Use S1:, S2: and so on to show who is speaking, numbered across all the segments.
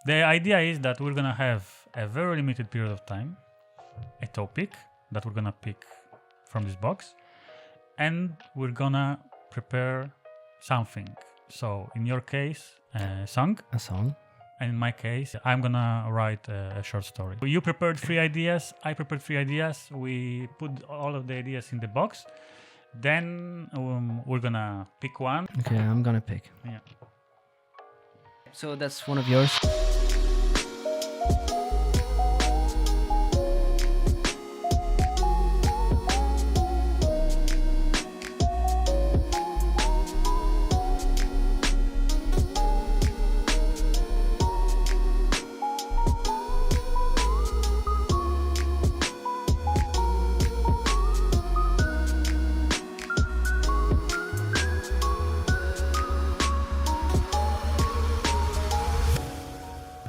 S1: The idea is that we're gonna have a very limited period of time, a topic that we're gonna pick from this box, and we're gonna prepare something. So in your case, a song.
S2: A song.
S1: And in my case, I'm gonna write a short story. You prepared 3 ideas, I prepared 3 ideas. We put all of the ideas in the box. Then we're gonna pick one.
S2: Okay, I'm gonna pick.
S1: Yeah.
S2: So that's one of yours.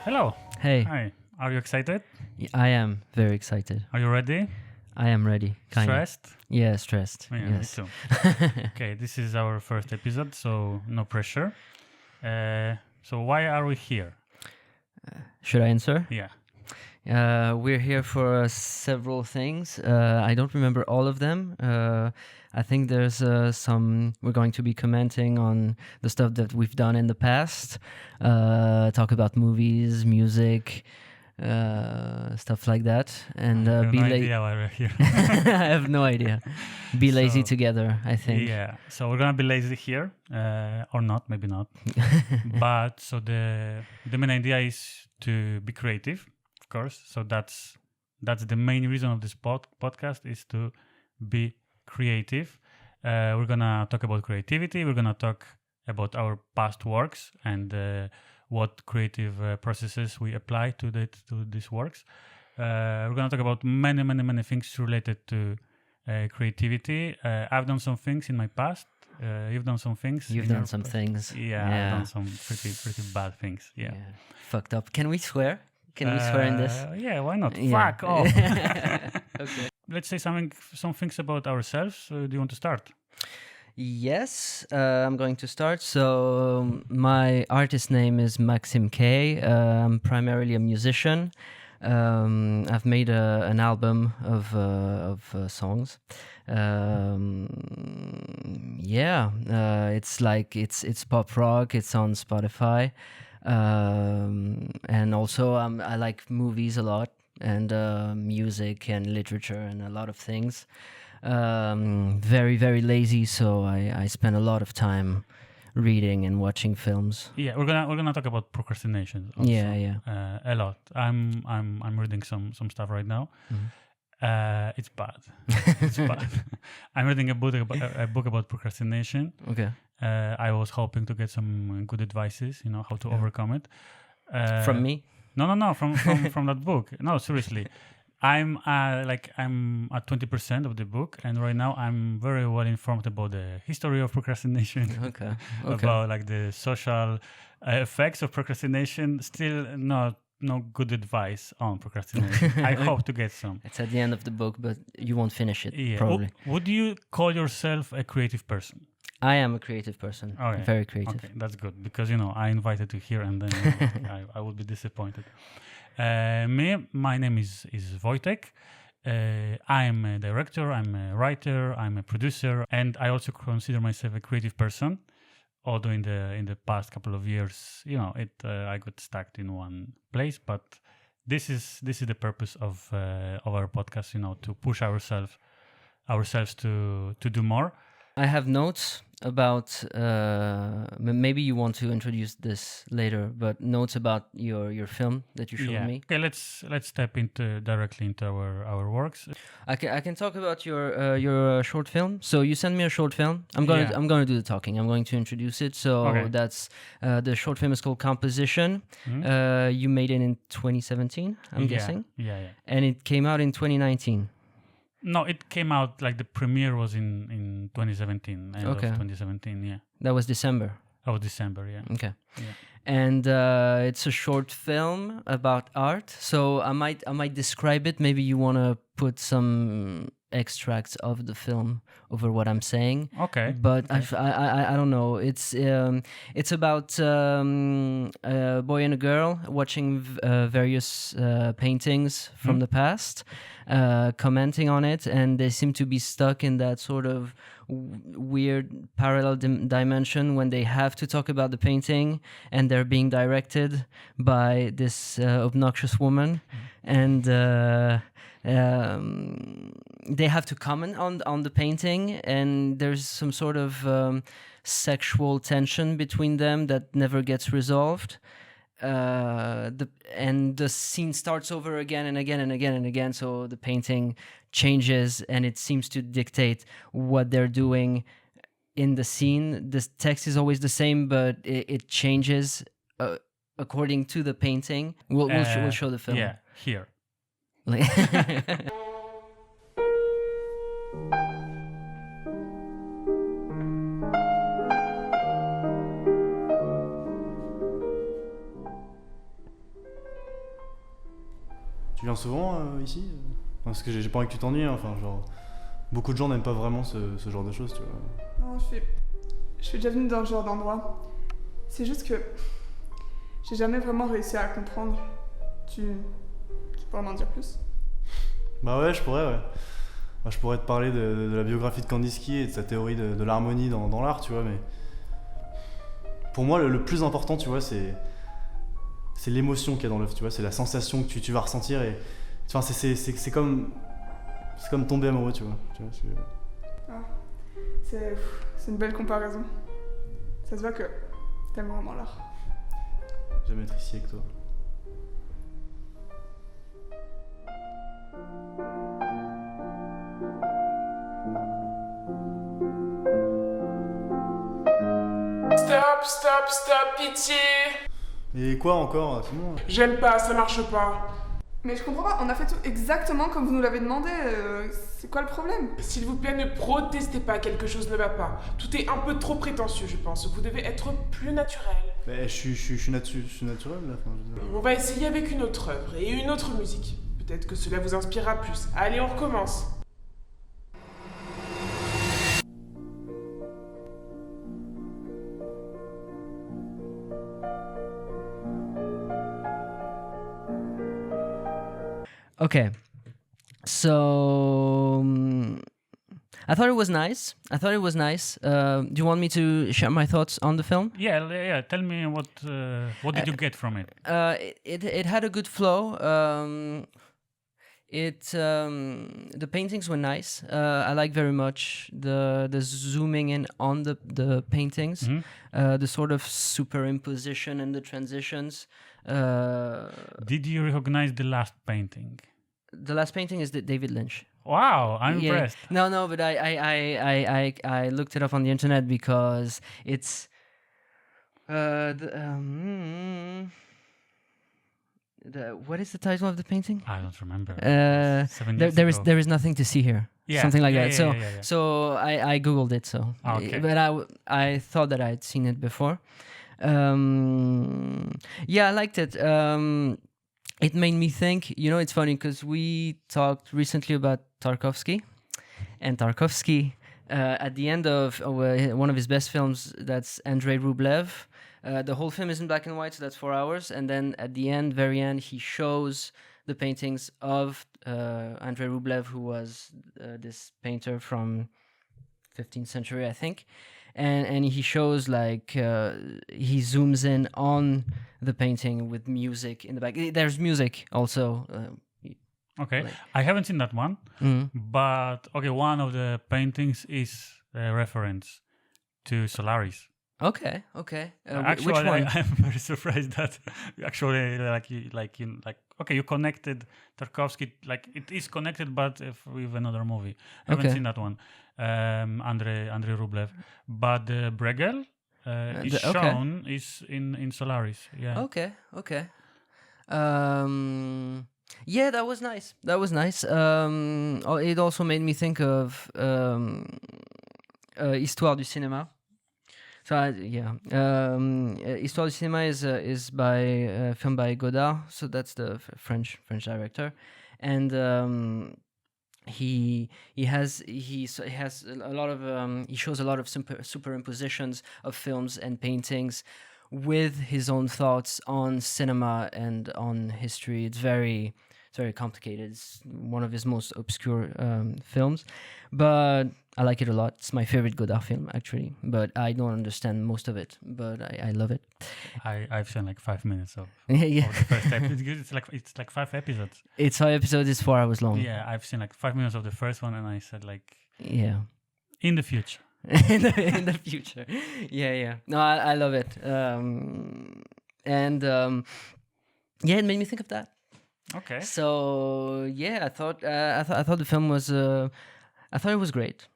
S1: Hello.
S2: Hey,
S1: Hi. Are you excited?
S2: I am very excited.
S1: Are you ready?
S2: I am ready. Kinda.
S1: Stressed?
S2: Yeah, stressed.
S1: Yeah,
S2: Yes.
S1: me too. Okay, this is our first episode, so no pressure. So why are we here?
S2: Should I answer?
S1: Yeah.
S2: We're here for several things. I don't remember all of them. I think there's some. We're going to be commenting on the stuff that we've done in the past. Talk about movies, music, stuff like that, and
S1: I have
S2: be
S1: no
S2: lazy.
S1: idea why we're here.
S2: I have no idea. Be lazy
S1: So,
S2: together, I think.
S1: Yeah. So we're gonna be lazy here, or not, maybe not. But so the main idea is to be creative, of course. So that's the main reason of this podcast is to be creative. We're gonna talk about creativity. We're gonna talk about our past works and what creative processes we apply to these works. We're gonna talk about many things related to creativity. I've done some things in my past. You've done some things.
S2: You've done some things.
S1: Yeah, I've done some pretty bad things. Yeah.
S2: Fucked up. Can we swear? Can we swear in this?
S1: Yeah, why not?
S2: Yeah.
S1: Fuck off.
S2: Okay.
S1: Let's say some things about ourselves. Do you want to start?
S2: Yes, I'm going to start. So my artist name is Maxime K. I'm primarily a musician. I've made an album of songs. It's pop rock. It's on Spotify, and also I like movies a lot and music and literature and a lot of things. Very, very lazy, so I spend a lot of time reading and watching films.
S1: Yeah, we're gonna talk about procrastination. Also, a lot. I'm reading some stuff right now.
S2: Mm-hmm.
S1: It's bad. It's bad. I'm reading a book about procrastination.
S2: Okay.
S1: I was hoping to get some good advices, how to overcome it.
S2: From me?
S1: No, from that book. No, seriously. I'm at 20% of the book, and right now I'm very well informed about the history of procrastination.
S2: Okay.
S1: About like the social effects of procrastination. Still no good advice on procrastination. I hope to get some.
S2: It's at the end of the book, but you won't finish it,
S1: Yeah.
S2: probably.
S1: Would you call yourself a creative person?
S2: I am a creative person.
S1: Okay.
S2: Very creative.
S1: Okay, that's good because I invited you here and then I would be disappointed. My name is Wojtek. I'm a director, I'm a writer, I'm a producer, and I also consider myself a creative person. Although in the past couple of years, I got stuck in one place. But this is the purpose of our podcast, to push ourselves to do more.
S2: I have notes about maybe you want to introduce this later, but notes about your film that you showed me.
S1: Okay, let's step directly into our works.
S2: I can talk about your short film. So you sent me a short film. I'm gonna do the talking. I'm going to introduce it. So that's the short film is called Composition.
S1: Mm-hmm.
S2: You made it in 2017, I'm guessing.
S1: Yeah.
S2: And it came out in 2019.
S1: No, it came out like the premiere was in 2017. End of 2017, yeah.
S2: That was December.
S1: Oh, December, yeah.
S2: Okay.
S1: Yeah.
S2: And it's a short film about art. So I might describe it. Maybe you want to put some extracts of the film over what I'm saying.
S1: Okay.
S2: But
S1: Okay.
S2: I don't know. It's about a boy and a girl watching various paintings from the past, commenting on it, and they seem to be stuck in that sort of weird parallel dimension when they have to talk about the painting and they're being directed by this obnoxious woman, and they have to comment on the painting, and there's some sort of sexual tension between them that never gets resolved. The scene starts over again and again and again and again, so the painting changes and it seems to dictate what they're doing in the scene. The text is always the same, but it changes according to the painting. We'll show the film.
S1: Yeah, here.
S3: Tu viens souvent ici? Parce que j'ai pas envie que tu t'ennuies, hein. Enfin, genre, beaucoup de gens n'aiment pas vraiment ce genre de choses, tu vois.
S4: Non, je suis déjà venue dans ce genre d'endroit. C'est juste que j'ai jamais vraiment réussi à comprendre. Tu pourrais m'en dire plus?
S3: Bah ouais, je pourrais, ouais. Bah, je pourrais te parler de la biographie de Kandinsky et de sa théorie de l'harmonie dans l'art, tu vois, mais... Pour moi, le plus important, tu vois, c'est l'émotion qu'il y a dans l'œuvre, tu vois, c'est la sensation que tu vas ressentir et... Enfin, c'est comme tomber amoureux, tu vois.
S4: C'est une belle comparaison. Ça se voit que t'aimes vraiment l'art.
S3: J'aime être ici avec toi.
S5: Stop, pitié!
S3: Et quoi encore, c'est bon?
S5: J'aime pas, ça marche pas.
S4: Mais je comprends pas, on a fait tout exactement comme vous nous l'avez demandé. C'est quoi le problème?
S5: S'il vous plaît, ne protestez pas, quelque chose ne va pas. Tout est un peu trop prétentieux, je pense. Vous devez être plus naturel.
S3: Mais je suis naturel, là. Enfin, je veux dire.
S5: On va essayer avec une autre œuvre et une autre musique. Peut-être que cela vous inspirera plus. Allez, on recommence.
S2: Okay, so I thought it was nice. Do you want me to share my thoughts on the film?
S1: Yeah. Tell me what did you get from it?
S2: It had a good flow. The paintings were nice. I like very much the zooming in on the paintings, the sort of superimposition and the transitions.
S1: Did you recognize the last painting?
S2: The last painting is David Lynch.
S1: Wow, I'm impressed.
S2: No, but I looked it up on the internet because it's what is the title of the painting?
S1: I don't remember. 7 years
S2: there
S1: ago.
S2: is nothing to see here.
S1: Yeah,
S2: something like that.
S1: yeah.
S2: So I googled it. So,
S1: Okay.
S2: But I thought that I had seen it before. Yeah, I liked it. It made me think. You know, it's funny because we talked recently about Tarkovsky, and Tarkovsky at the end of one of his best films, that's Andrei Rublev. The whole film is in black and white, so that's 4 hours. And then at the end, very end, he shows the paintings of Andrei Rublev, who was this painter from 15th century, I think. And he shows like he zooms in on the painting with music in the back. There's music also.
S1: Okay,
S2: like-
S1: I haven't seen that one,
S2: Mhm.
S1: but okay, one of the paintings is a reference to Solaris.
S2: Okay.
S1: Actually,
S2: which one?
S1: I'm very surprised that actually, okay, you connected Tarkovsky, like it is connected, but with another movie. I haven't
S2: Okay.
S1: seen that one, Andrei Rublev, but the Bruegel is
S2: okay.
S1: shown is in Solaris. Yeah.
S2: Okay. Yeah, that was nice. It also made me think of Histoire du cinéma. So Histoire du cinéma is by film by Godard. So that's the French director, and he has a lot of he shows a lot of superimpositions of films and paintings with his own thoughts on cinema and on history. It's very complicated. It's one of his most obscure films, but I like it a lot. It's my favorite Godard film, actually, but I don't understand most of it, but I love it.
S1: I've seen like 5 minutes of
S2: Yeah.
S1: of the first episode. It's like 5 episodes.
S2: It's 5 episodes. It's 4 hours long.
S1: Yeah, I've seen like 5 minutes of the first one, and I said like
S2: Yeah.
S1: in the future.
S2: in the future. Yeah. No, I love it. Yeah, it made me think of that.
S1: Okay.
S2: So yeah, I thought the film was I thought it was great.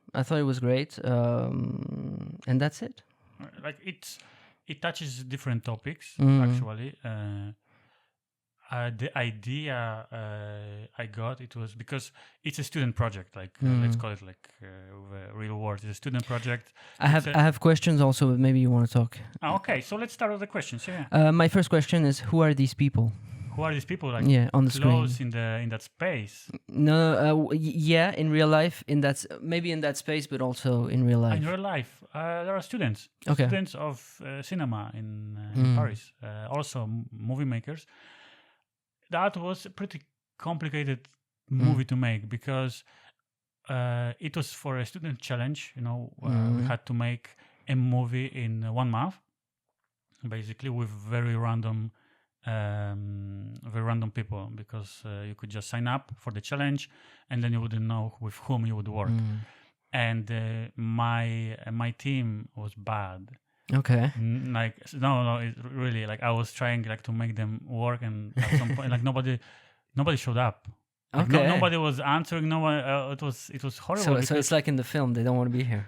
S2: And that's it.
S1: Like it touches different topics actually. The idea I got, it was because it's a student project. Like let's call it like with a real word. It's a student project.
S2: I have questions also, but maybe you want to talk.
S1: Okay, so let's start with the questions. Yeah.
S2: My first question is, who are these people?
S1: Who are these people? Like
S2: On the
S1: close
S2: screen.
S1: in that space.
S2: No, yeah, in real life, maybe in that space, but also in real life.
S1: In real life, there are students.
S2: Okay.
S1: Students of cinema in Paris. Also movie makers. That was a pretty complicated movie to make because it was for a student challenge. We had to make a movie in 1 month, basically with very random people, because you could just sign up for the challenge and then you wouldn't know with whom you would work. And my team was bad.
S2: Okay.
S1: Like no, it really, like I was trying like to make them work, and at some point like nobody showed up. Like,
S2: Okay.
S1: nobody was answering. No one. It was horrible.
S2: So it's like in the film, they don't want to be here.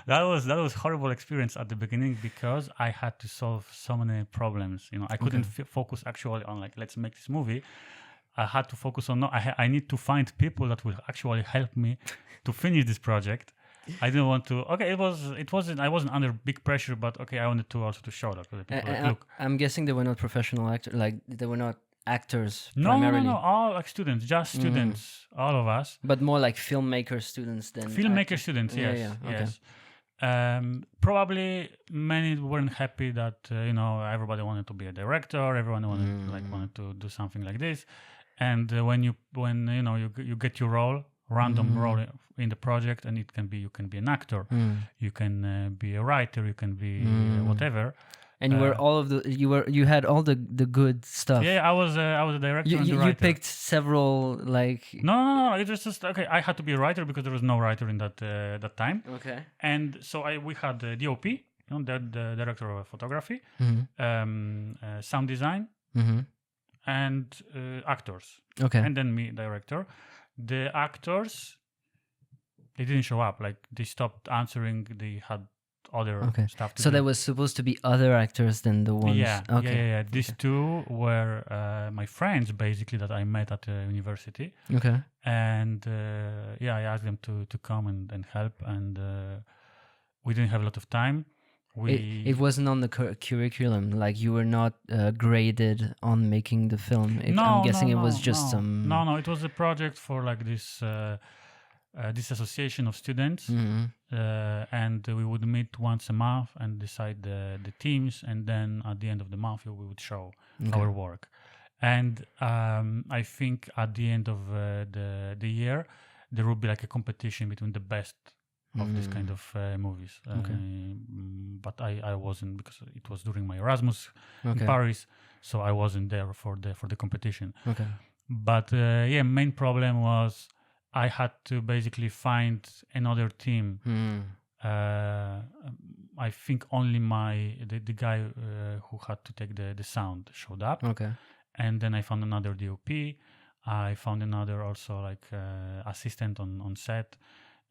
S1: that was horrible experience at the beginning because I had to solve so many problems. I couldn't focus actually on like let's make this movie. I had to focus on I need to find people that will actually help me to finish this project. I didn't want to. Okay, I wasn't under big pressure, but okay, I wanted to also to show that to the people. Like, look,
S2: I'm guessing they were not professional actors. Like they were not actors primarily.
S1: No, all like students, just students, all of us.
S2: But more like filmmaker students than
S1: Filmmaker
S2: actors.
S1: students, yes,
S2: Yeah, okay.
S1: yes. Probably many weren't happy that everybody wanted to be a director, everyone wanted to do something like this, and when you get your role, random role in the project, and you can be an actor, you can be a writer, you can be whatever.
S2: And you had all the good stuff.
S1: Yeah, I was a director and a writer.
S2: You picked several like.
S1: No. It was just okay. I had to be a writer because there was no writer in that time.
S2: Okay.
S1: And so we had the DOP, the director of photography, sound design, and actors.
S2: Okay.
S1: And then me, director. The actors, they didn't show up. Like they stopped answering. They had other stuff to do.
S2: So there was supposed to be other actors than the ones.
S1: Yeah.
S2: Okay.
S1: Yeah. These two were my friends, basically, that I met at the university.
S2: Okay.
S1: And I asked them to come and help, and we didn't have a lot of time.
S2: It wasn't on the curriculum. Like you were not graded on making the film. I'm guessing it was just some.
S1: No. It was a project for like this association of students, and we would meet once a month and decide the themes, and then at the end of the month we would show our work. And I think at the end of the year there would be like a competition between the best of this kind of movies. But I wasn't, because it was during my Erasmus in Paris, so I wasn't there for the competition.
S2: Okay.
S1: But main problem was I had to basically find another team. I think only the guy who had to take the sound showed up.
S2: Okay.
S1: And then I found another DOP. I found another also like assistant on set.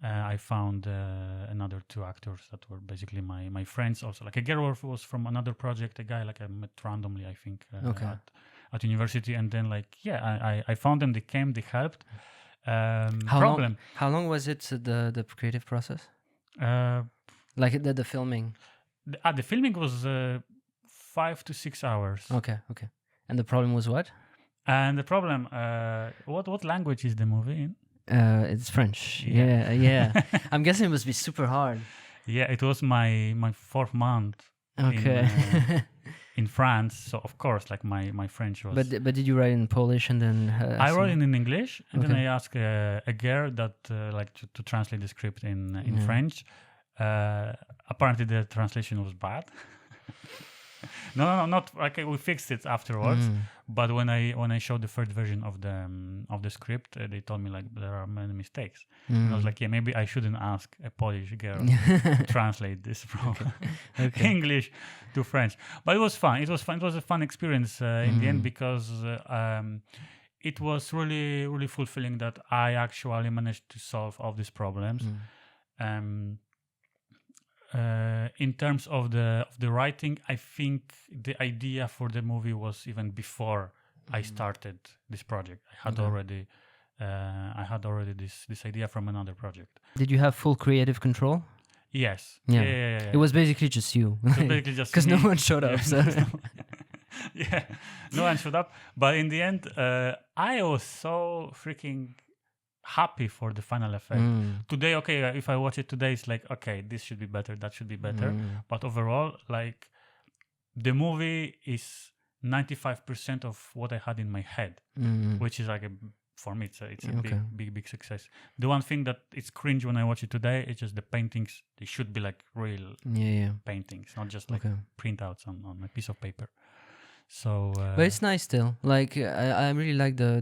S1: I found another 2 actors that were basically my friends also. Like a girl who was from another project, a guy like I met randomly, I think, at university. And then I found them, they came, they helped.
S2: How long was it, the creative process? Like the filming?
S1: The filming was 5 to 6 hours.
S2: Okay. And the problem was what?
S1: And the problem, what language is the movie in?
S2: It's French.
S1: Yeah.
S2: Yeah. I'm guessing it must be super hard.
S1: Yeah, it was my 4th month
S2: Okay.
S1: in France, so of course, like my French was.
S2: but did you write in Polish and then?
S1: I wrote it in English, and then
S2: Okay.
S1: I asked a girl that like to translate the script in French. Apparently, the translation was bad. No, not like we fixed it afterwards. But when I showed the first version of the script, they told me like there are many mistakes. And I was like, yeah, maybe I shouldn't ask a Polish girl to translate this from
S2: Okay.
S1: English to French. But it was fun. It was fun. It was a fun experience in the end because it was really, really fulfilling that I actually managed to solve all these problems. In terms of the writing, I think the idea for the movie was even before I started this project. I had already this idea from another project.
S2: Did you have full creative control?
S1: Yes.
S2: Yeah. It was basically just you.
S1: It was basically just
S2: Because no
S1: me.
S2: one showed up. So.
S1: Yeah, no one showed up. But in the end, I was so freaking happy for the final effect. Today, okay, if I watch it today, it's like, okay, this should be better, that should be better. But overall, like, the movie is 95% of what I had in my head, which is like for me, it's a big success. The one thing that it's cringe when I watch it today, it's just the paintings. They should be like real paintings, not just like printouts on a piece of paper. So,
S2: but it's nice still. Like I really like the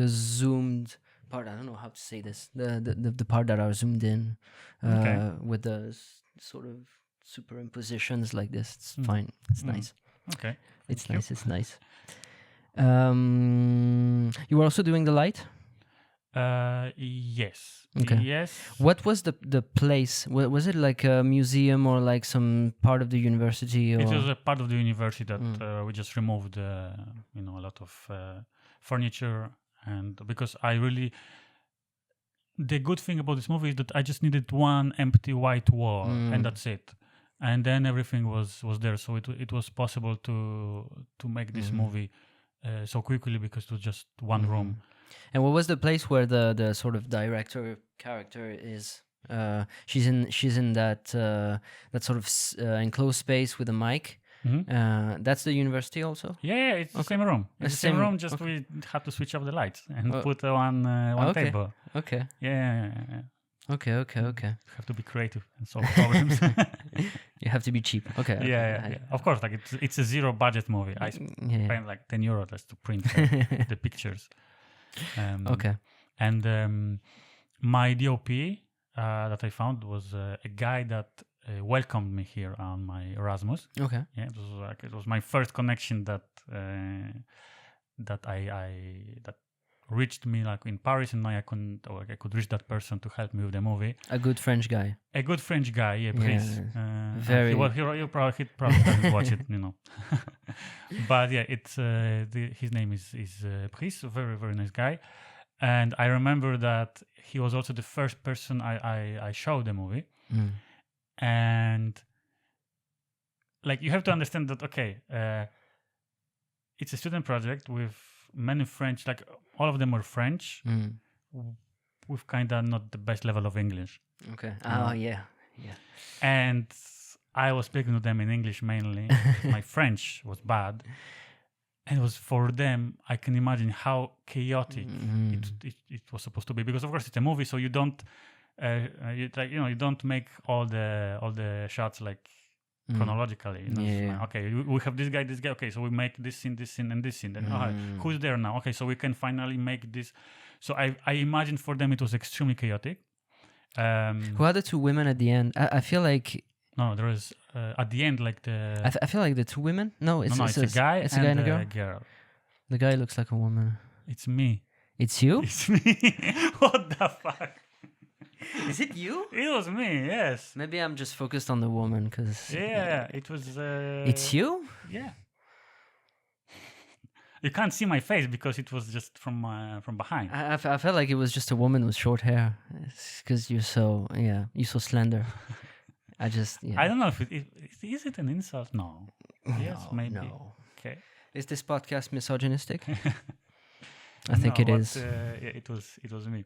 S2: zoomed part. I don't know how to say this. The part that are zoomed in with the sort of superimpositions like this. It's fine. It's nice.
S1: Okay.
S2: It's nice. It's nice. You were also doing the light?
S1: Yes.
S2: Okay.
S1: Yes.
S2: What was the place? Was it like a museum or like some part of the university? Or?
S1: It was a part of the university that we just removed, a lot of furniture, and because the good thing about this movie is that I just needed one empty white wall, and that's it. And then everything was there, so it was possible to make this movie so quickly because it was just one room.
S2: And what was the place where the sort of director character is? She's in that sort of enclosed space with a mic. That's the university also?
S1: Yeah, it's the same room. It's the same room, just we had to switch off the lights and put one table. Okay. Yeah.
S2: Okay.
S1: You have to be creative and solve problems.
S2: You have to be cheap. Okay.
S1: Yeah. Of course, like it's a zero budget movie. I spent like 10 euros just to print the pictures.
S2: Okay.
S1: And my DOP that I found was a guy that welcomed me here on my Erasmus.
S2: Okay.
S1: Yeah, it was my first connection that reached me like in Paris, and now I could reach that person to help me with the movie.
S2: A good French guy.
S1: A good French guy, yeah, please.
S2: Very.
S1: He probably doesn't watch it, But yeah, it's his name is Brice, a very, very nice guy. And I remember that he was also the first person I showed the movie. And like you have to understand that it's a student project with many French, like all of them are French, with kind of not the best level of English.
S2: Okay. Oh yeah.
S1: And I was speaking to them in English mainly. My French was bad, and it was for them. I can imagine how chaotic it was supposed to be, because of course it's a movie, so you don't you don't make all the shots like chronologically. Okay, we have this guy. Okay, so we make this scene, and this scene. Then who's there now? Okay, so we can finally make this. So I imagine for them it was extremely chaotic.
S2: Who are the two women at the end? I feel like
S1: there is at the end like the.
S2: I feel like the two women. No, it's
S1: a guy.
S2: It's a guy and a
S1: girl.
S2: The guy looks like a woman.
S1: It's me.
S2: It's you?
S1: It's me. What the fuck?
S2: Is it you?
S1: It was me, yes.
S2: Maybe I'm just focused on the woman because.
S1: Yeah, it was.
S2: It's you?
S1: Yeah. You can't see my face because it was just from behind.
S2: I felt like it was just a woman with short hair because you're so slender. I don't
S1: know if is it an insult? No. Yes, maybe.
S2: No.
S1: Okay.
S2: Is this podcast misogynistic? I think it is.
S1: It was me.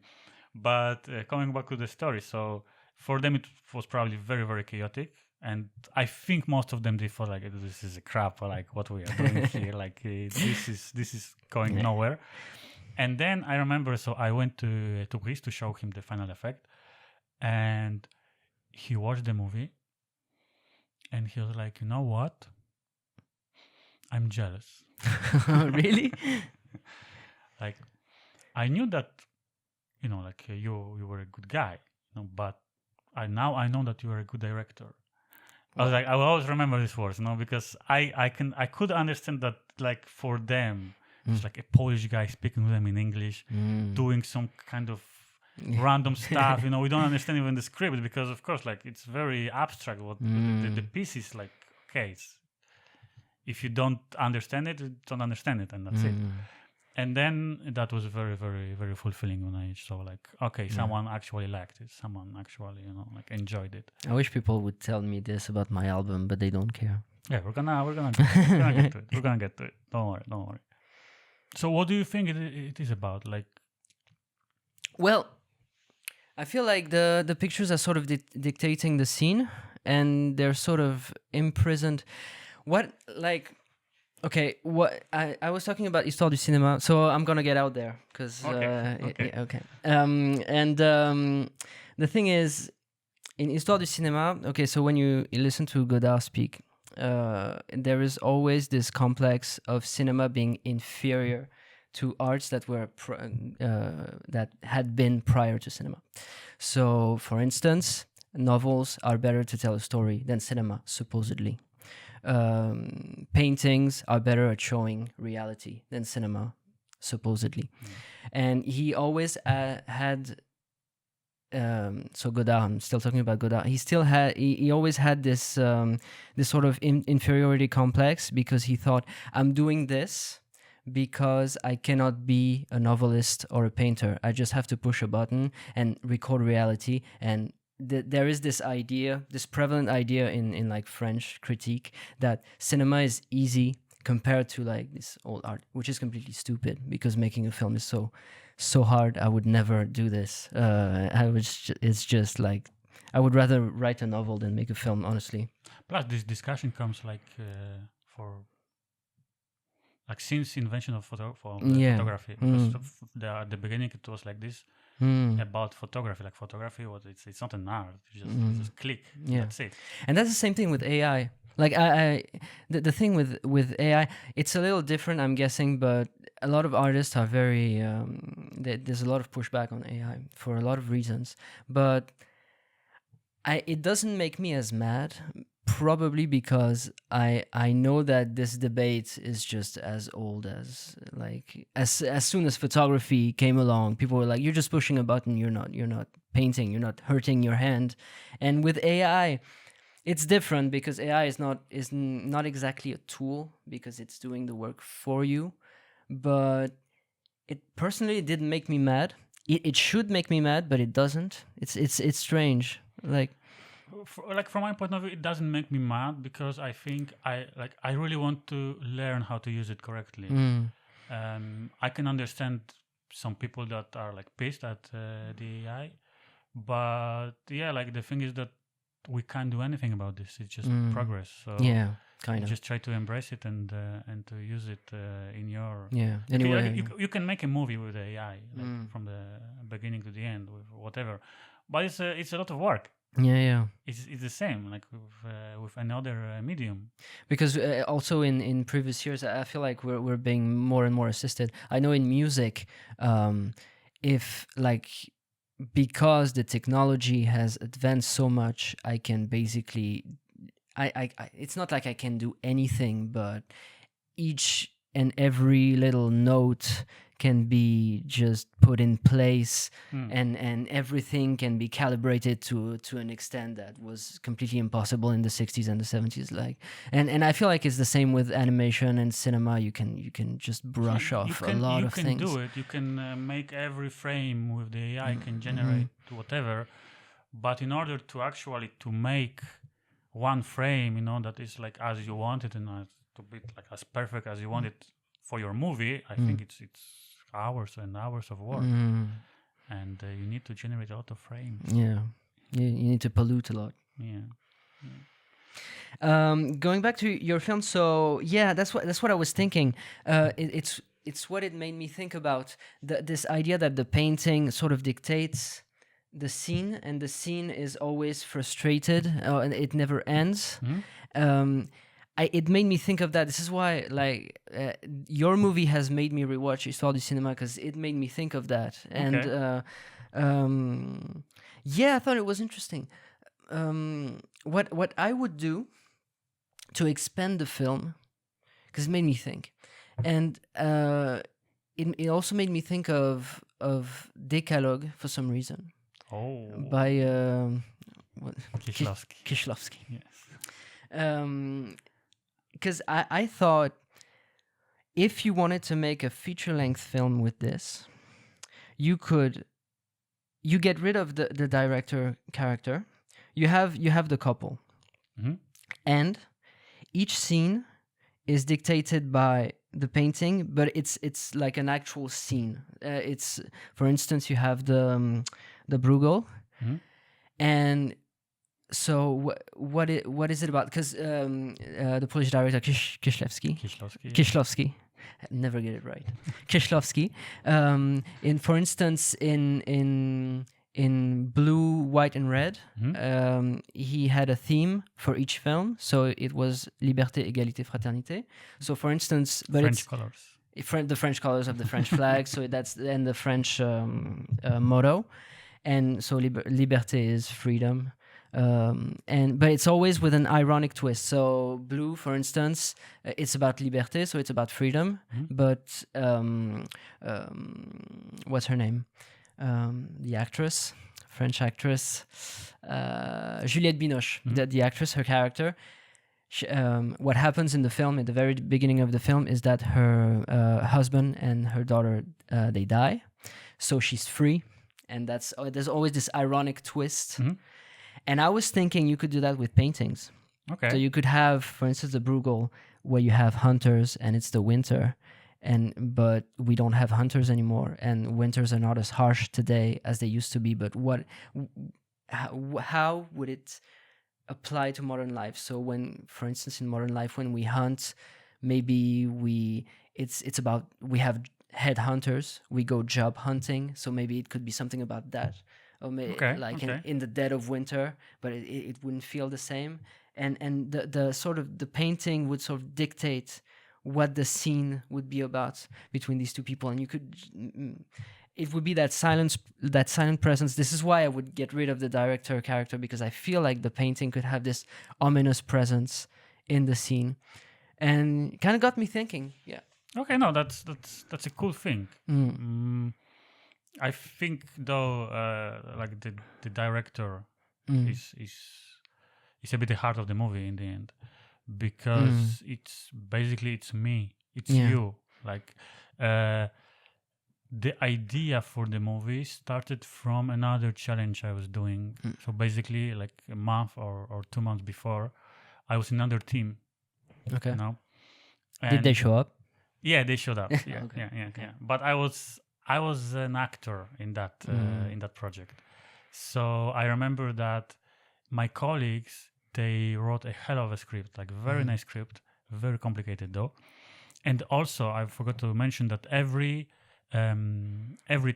S1: But coming back to the story, so for them it was probably very, very chaotic, and I think most of them they thought like this is a crap, or like what we are doing here, like this is going nowhere. And then I remember, so I went to Greece to show him the final effect, and he watched the movie, and he was like, you know what? I'm jealous.
S2: Really?
S1: Like, I knew that, like you were a good guy, but I know that you are a good director. I was like, I will always remember these words, because I could understand that, like, for them, it's like a Polish guy speaking to them in English, doing some kind of random stuff. We don't understand even the script because, of course, like it's very abstract. What the piece is like. Okay, if you don't understand it, you don't understand it, and that's it. And then that was very, very, very fulfilling when I saw like, okay, someone actually liked it. Someone actually, like enjoyed it.
S2: I wish people would tell me this about my album, but they don't care.
S1: Yeah, we're gonna get to it. We're gonna get to it. Don't worry. So, what do you think it is about? Like,
S2: well, I feel like the pictures are sort of dictating the scene, and they're sort of imprisoned. Okay, what I was talking about Histoire du Cinéma, so I'm gonna get out there because
S1: Okay.
S2: The thing is, in Histoire du Cinéma, okay, so when you listen to Godard speak, there is always this complex of cinema being inferior to arts that were that had been prior to cinema. So, for instance, novels are better to tell a story than cinema, supposedly. Paintings are better at showing reality than cinema, supposedly. And he always had so Godard, I'm still talking about Godard, he always had this this sort of inferiority complex, because he thought, I'm doing this because I cannot be a novelist or a painter. I just have to push a button and record reality. And there is this idea, this prevalent idea in like French critique, that cinema is easy compared to like this old art, which is completely stupid, because making a film is so hard. I would never do this. It's just like, I would rather write a novel than make a film, honestly.
S1: Plus, this discussion comes like since invention of photography. Because at the beginning it was like this. About photography, like photography was it's not an art, you just click, that's it.
S2: And that's the same thing with AI. Like the thing with AI, it's a little different, I'm guessing, but a lot of artists are very there's a lot of pushback on AI for a lot of reasons, but it doesn't make me as mad, probably because I know that this debate is just as old as, like, as soon as photography came along, people were like, you're just pushing a button, you're not painting, you're not hurting your hand. And with AI, it's different, because AI is not exactly a tool, because it's doing the work for you. But it personally didn't make me mad. It should make me mad, but it doesn't. It's strange.
S1: From my point of view, it doesn't make me mad, because I think I really want to learn how to use it correctly. I can understand some people that are like pissed at the AI, but yeah, like the thing is that we can't do anything about this. It's just progress. So
S2: yeah, kind of.
S1: Just try to embrace it and to use it in your
S2: Anyway,
S1: you can make a movie with AI, like from the beginning to the end with whatever, but it's a lot of work.
S2: Yeah.
S1: It's the same like with another medium.
S2: Because also in previous years, I feel like we're being more and more assisted. I know in music, if like, because the technology has advanced so much, I can basically, I it's not like I can do anything, but each and every little note can be just put in place, and everything can be calibrated to an extent that was completely impossible in the 60s and the 70s. Like, and I feel like it's the same with animation and cinema. You can just brush off a lot of things.
S1: You can do it. You can make every frame with the AI, can generate whatever. But in order to actually to make one frame, that is like as you want it and to be like as perfect as you want it for your movie, I think it's hours and hours of work, and you need to generate a lot of frames.
S2: Yeah, you need to pollute a lot.
S1: Yeah.
S2: Going back to your film, so yeah, that's what I was thinking. It's what it made me think about, this idea that the painting sort of dictates the scene, and the scene is always frustrated, and it never ends. It made me think of that. This is why, like, your movie has made me rewatch Histoire du Cinéma, because it made me think of that.
S1: Okay.
S2: And yeah, I thought it was interesting. What I would do to expand the film, because it made me think, and it also made me think of Decalogue for some reason, by
S1: Kieślowski.
S2: Yes. Because I thought, if you wanted to make a feature-length film with this, you get rid of the director character. You have the couple, and each scene is dictated by the painting, but it's like an actual scene. It's, for instance, you have the Bruegel, and so what is it about? Because the Polish director Kieślowski, I never get it right. Kieślowski, for instance, in Blue, White, and Red, he had a theme for each film. So it was Liberté, Égalité, Fraternité. So, for instance, but
S1: French colors.
S2: The French colors of the French flag. So that's and the French motto, and so Liberté is freedom. But it's always with an ironic twist. So Blue, for instance, it's about liberté, so it's about freedom. But what's her name? The actress, French actress, Juliette Binoche. The actress, her character. What happens in the film, at the very beginning of the film, is that her husband and her daughter they die, so she's free, and there's always this ironic twist. And I was thinking you could do that with paintings.
S1: Okay.
S2: So you could have, for instance, the Bruegel, where you have hunters and it's the winter, but we don't have hunters anymore, and winters are not as harsh today as they used to be. But how would it apply to modern life? So when, for instance, in modern life, when we hunt, maybe it's about, we have headhunters, we go job hunting. So maybe it could be something about that. Or in the dead of winter, but it wouldn't feel the same. And the sort of the painting would sort of dictate what the scene would be about between these two people, and it would be that silent presence. This is why I would get rid of the director character, because I feel like the painting could have this ominous presence in the scene, and kind of got me thinking. Yeah.
S1: Okay, no, that's a cool thing. I think though, like the director is a bit the heart of the movie in the end, because it's me, it's you. Like the idea for the movie started from another challenge I was doing. So basically, like a month or 2 months before, I was in another team.
S2: Okay.
S1: You know?
S2: Did they show up?
S1: Yeah, they showed up. Yeah,
S2: Okay.
S1: yeah. But I was an actor in that project. So I remember that my colleagues, they wrote a hell of a script, like very nice script, very complicated though. And also I forgot to mention that every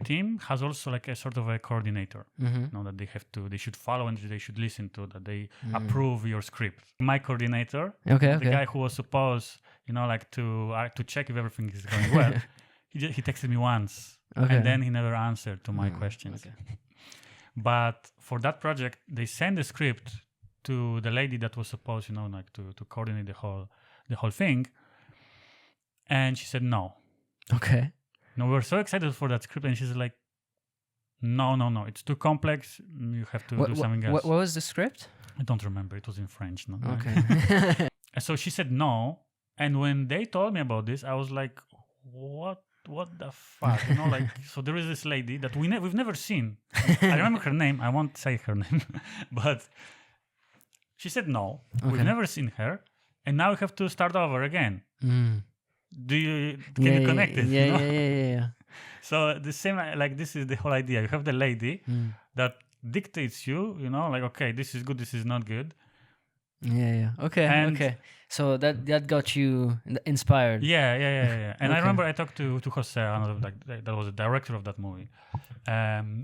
S1: team has also like a sort of a coordinator, you know, that they should follow and they should listen to, that they approve your script. My coordinator, the guy who was supposed, you know, like to check if everything is going well, he texted me once. And then he never answered to my questions. Okay. But for that project, they sent the script to the lady that was supposed, you know, like to coordinate the whole thing. And she said no.
S2: Okay.
S1: No, we were so excited for that script, and she's like, no, it's too complex. You have to do something else.
S2: What was the script?
S1: I don't remember. It was in French. No?
S2: Okay.
S1: And so she said no. And when they told me about this, I was like, what the fuck, you know, like, so there is this lady that we've never seen. I remember her name. I won't say her name, but she said no. We've never seen her, and now you have to start over again.
S2: Mm.
S1: Can you connect it?
S2: Yeah,
S1: you know?
S2: yeah.
S1: So the same, like this is the whole idea. You have the lady
S2: Mm.
S1: that dictates you, like, okay, this is good, this is not good.
S2: Yeah. Okay.
S1: And-
S2: okay. So that got you inspired.
S1: Yeah. And I
S2: Okay.
S1: remember I talked to Jose, another that was the director of that movie.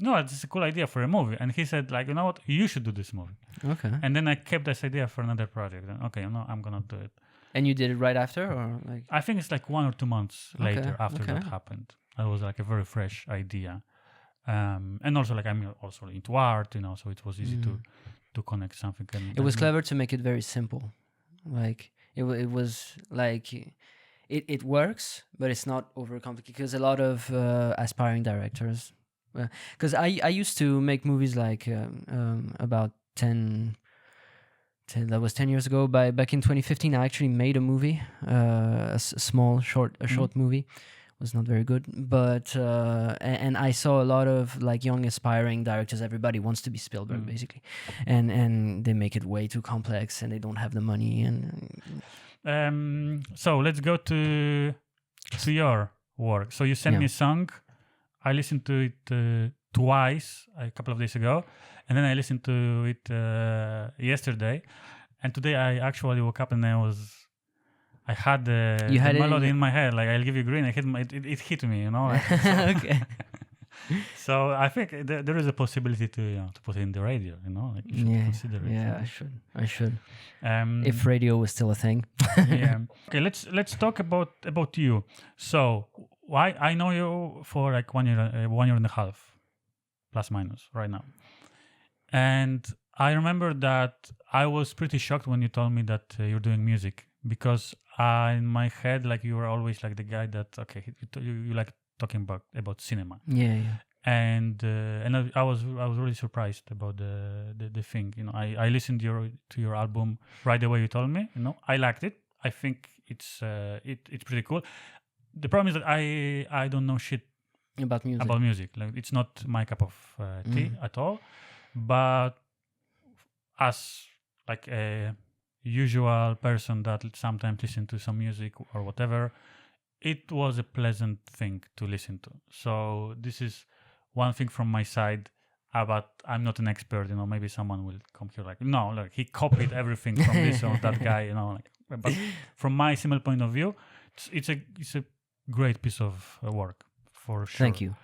S1: No, it's a cool idea for a movie, and he said, like, you know what, you should do this movie.
S2: Okay.
S1: And then I kept this idea for another project. And okay, I'm gonna do it.
S2: And you did it right after, or like?
S1: I think it's like 1 or 2 months
S2: Okay,
S1: later after that
S2: okay.
S1: happened. It was like a very fresh idea, and also like I'm also into art, so it was easy to connect something. And
S2: It was
S1: and-
S2: clever to make it very simple. Like it was like it works, but it's not overcomplicated. Because a lot of aspiring directors, because I used to make movies like about 10 that was 10 years ago. Back in 2015, I actually made a movie, a short movie. Was not very good, but and I saw a lot of like young aspiring directors. Everybody wants to be Spielberg, basically, and they make it way too complex, and they don't have the money. And
S1: So let's go to your work. So you sent me a song. I listened to it twice a couple of days ago, and then I listened to it yesterday, and today I actually woke up and I had the melody in my head. Like, I'll give you green. It hit me, Like, so,
S2: okay.
S1: So I think there is a possibility to put it in the radio. Like, you should consider it.
S2: Yeah, I should.
S1: Um,
S2: If radio was still a thing.
S1: yeah. Okay, let's talk about you. So I know you for like 1 year, 1 year and a half, plus minus, right now. And I remember that I was pretty shocked when you told me that you're doing music, because in my head, like, you were always like the guy that you like talking about cinema.
S2: Yeah.
S1: And I was really surprised about the thing. I listened to your album right away. You told me, I liked it. I think it's pretty cool. The problem is that I don't know shit
S2: About music.
S1: Like, it's not my cup of tea at all. But as like a usual person that sometimes listen to some music or whatever, it was a pleasant thing to listen to. So this is one thing from my side. But I'm not an expert, maybe someone will come here like, no, look, he copied everything from this or that guy, like, but from my simple point of view, it's a great piece of work, for sure.
S2: Thank you.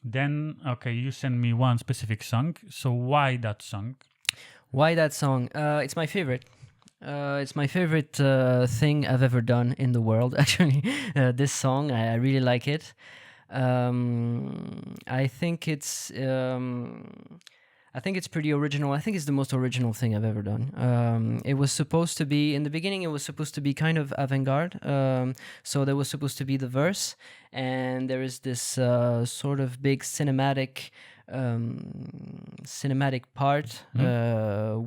S1: Then, okay, you sent me one specific song. So why that song?
S2: Why that song? It's my favorite. It's my favorite thing I've ever done in the world, actually. This song, I really like it. I think it's pretty original. I think it's the most original thing I've ever done. It was supposed to be, in the beginning, it was supposed to be kind of avant-garde. So there was supposed to be the verse, and there is this sort of big cinematic part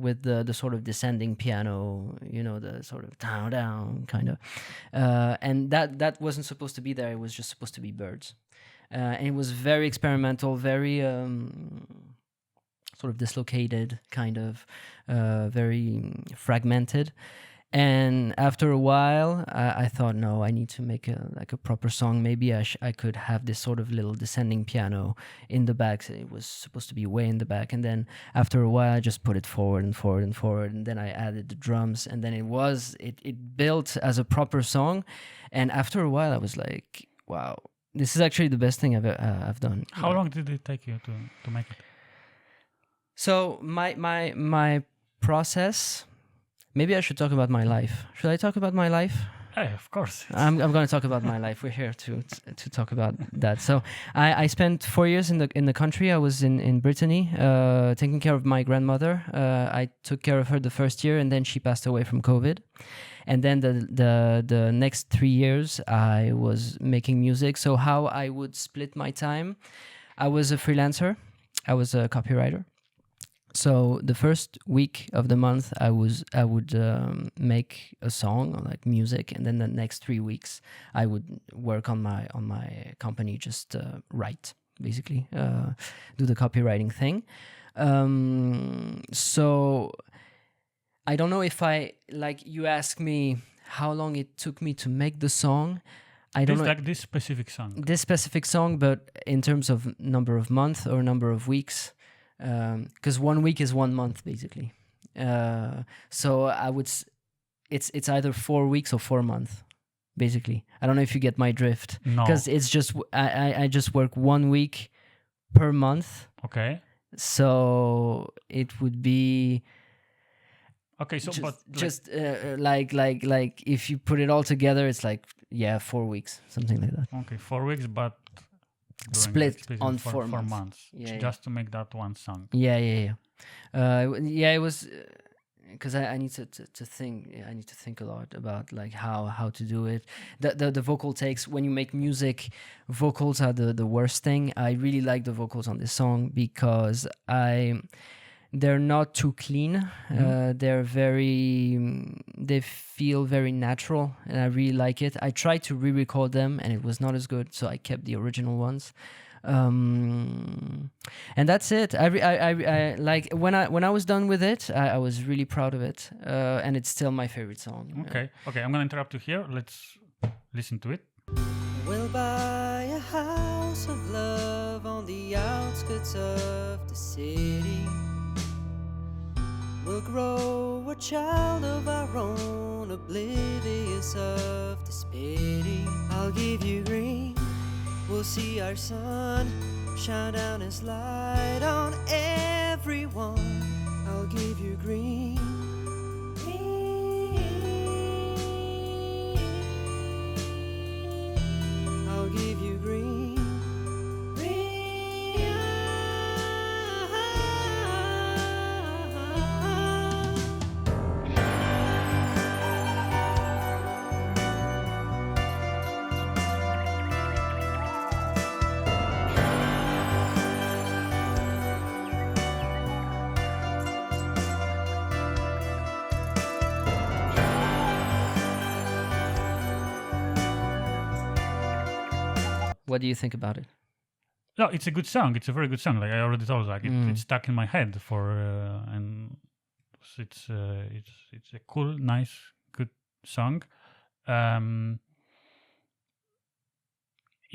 S2: with the sort of descending piano, the sort of down kind of, and that wasn't supposed to be there. It was just supposed to be birds, and it was very experimental, very sort of dislocated, kind of very fragmented. And after a while, I thought, no, I need to make a proper song. Maybe I could have this sort of little descending piano in the back. So it was supposed to be way in the back. And then after a while, I just put it forward and forward and forward. And then I added the drums. And then it built as a proper song. And after a while, I was like, wow, this is actually the best thing I've done.
S1: How long did it take you to make it?
S2: So my process... Maybe I should talk about my life. Should I talk about my life?
S1: Hey, of course.
S2: I'm going to talk about my life. We're here to talk about that. So I spent 4 years in the country. I was in Brittany, taking care of my grandmother. I took care of her the first year, and then she passed away from COVID. And then the next 3 years, I was making music. So how I would split my time, I was a freelancer. I was a copywriter. So the first week of the month, I would make a song, or like music, and then the next 3 weeks, I would work on my company, just write, basically, do the copywriting thing. So I don't know if I like. You ask me how long it took me to make the song. I don't know
S1: Like this specific song.
S2: this specific song, but in terms of number of months or number of weeks, because 1 week is 1 month basically. So I would. It's either 4 weeks or 4 months, basically. I don't know if you get my drift.
S1: No.
S2: Because it's just I just work 1 week per month.
S1: Okay.
S2: So it would be.
S1: Okay. So,
S2: like if you put it all together, it's like 4 weeks, something like that.
S1: okay, 4 weeks, but
S2: Split on
S1: for
S2: 4
S1: 4
S2: months.
S1: months.
S2: Yeah,
S1: Just to make that one song.
S2: Yeah. It was because I need to think. Yeah, I need to think a lot about like how to do it. The vocal takes, when you make music, vocals are the worst thing. I really like the vocals on this song because they're not too clean. They're they feel very natural, and I really like it. I tried to re-record them, and it was not as good, so I kept the original ones. And that's it. I like when I was done with it, I was really proud of it, and it's still my favorite song.
S1: Okay. I'm gonna interrupt you here. Let's listen to it.
S2: We'll buy a house of love on the outskirts of the city. We'll grow a child of our own, oblivious of this pity. I'll give you green. We'll see our sun shine down his light on everyone. I'll give you green. I'll give you green. What do you think about it?
S1: No, it's a good song. It's a very good song. Like I already told, like it's stuck in my head and it's a cool, nice, good song.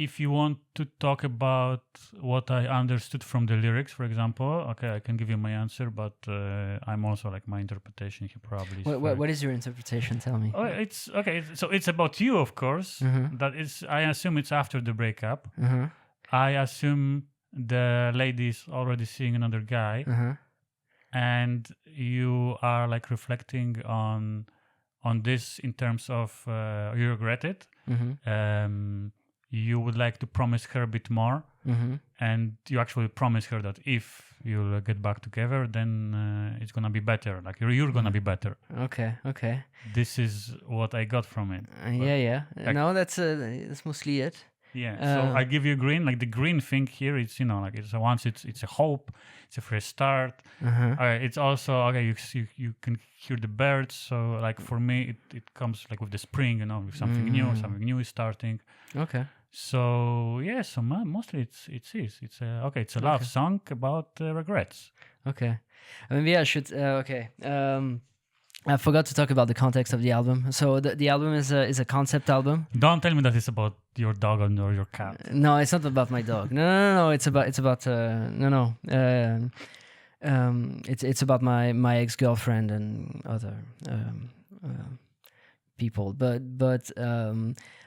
S1: If you want to talk about what I understood from the lyrics, for example, okay, I can give you my answer, but I'm also like my interpretation here probably.
S2: What is your interpretation? Tell me.
S1: Oh, it's okay. So it's about you, of course. That is, I assume it's after the breakup. I assume the lady is already seeing another guy, and you are like reflecting on this in terms of you regret it. You would like to promise her a bit more, and you actually promise her that if you'll get back together, then it's gonna be better. Like you're gonna be better.
S2: Okay.
S1: This is what I got from it.
S2: Yeah.
S1: Like,
S2: no, that's mostly it.
S1: Yeah. So I give you green. Like the green thing here, it's like it's a hope, it's a fresh start. It's also okay. You can hear the birds. So like for me, it comes like with the spring. With something new. Something new is starting.
S2: Okay.
S1: So yeah, mostly it's a love song about regrets.
S2: Okay, maybe I should. Okay, I forgot to talk about the context of the album. So the album is a concept album.
S1: Don't tell me that it's about your dog or your cat.
S2: No, it's not about my dog. No. It's about no. It's about my ex-girlfriend and other people. But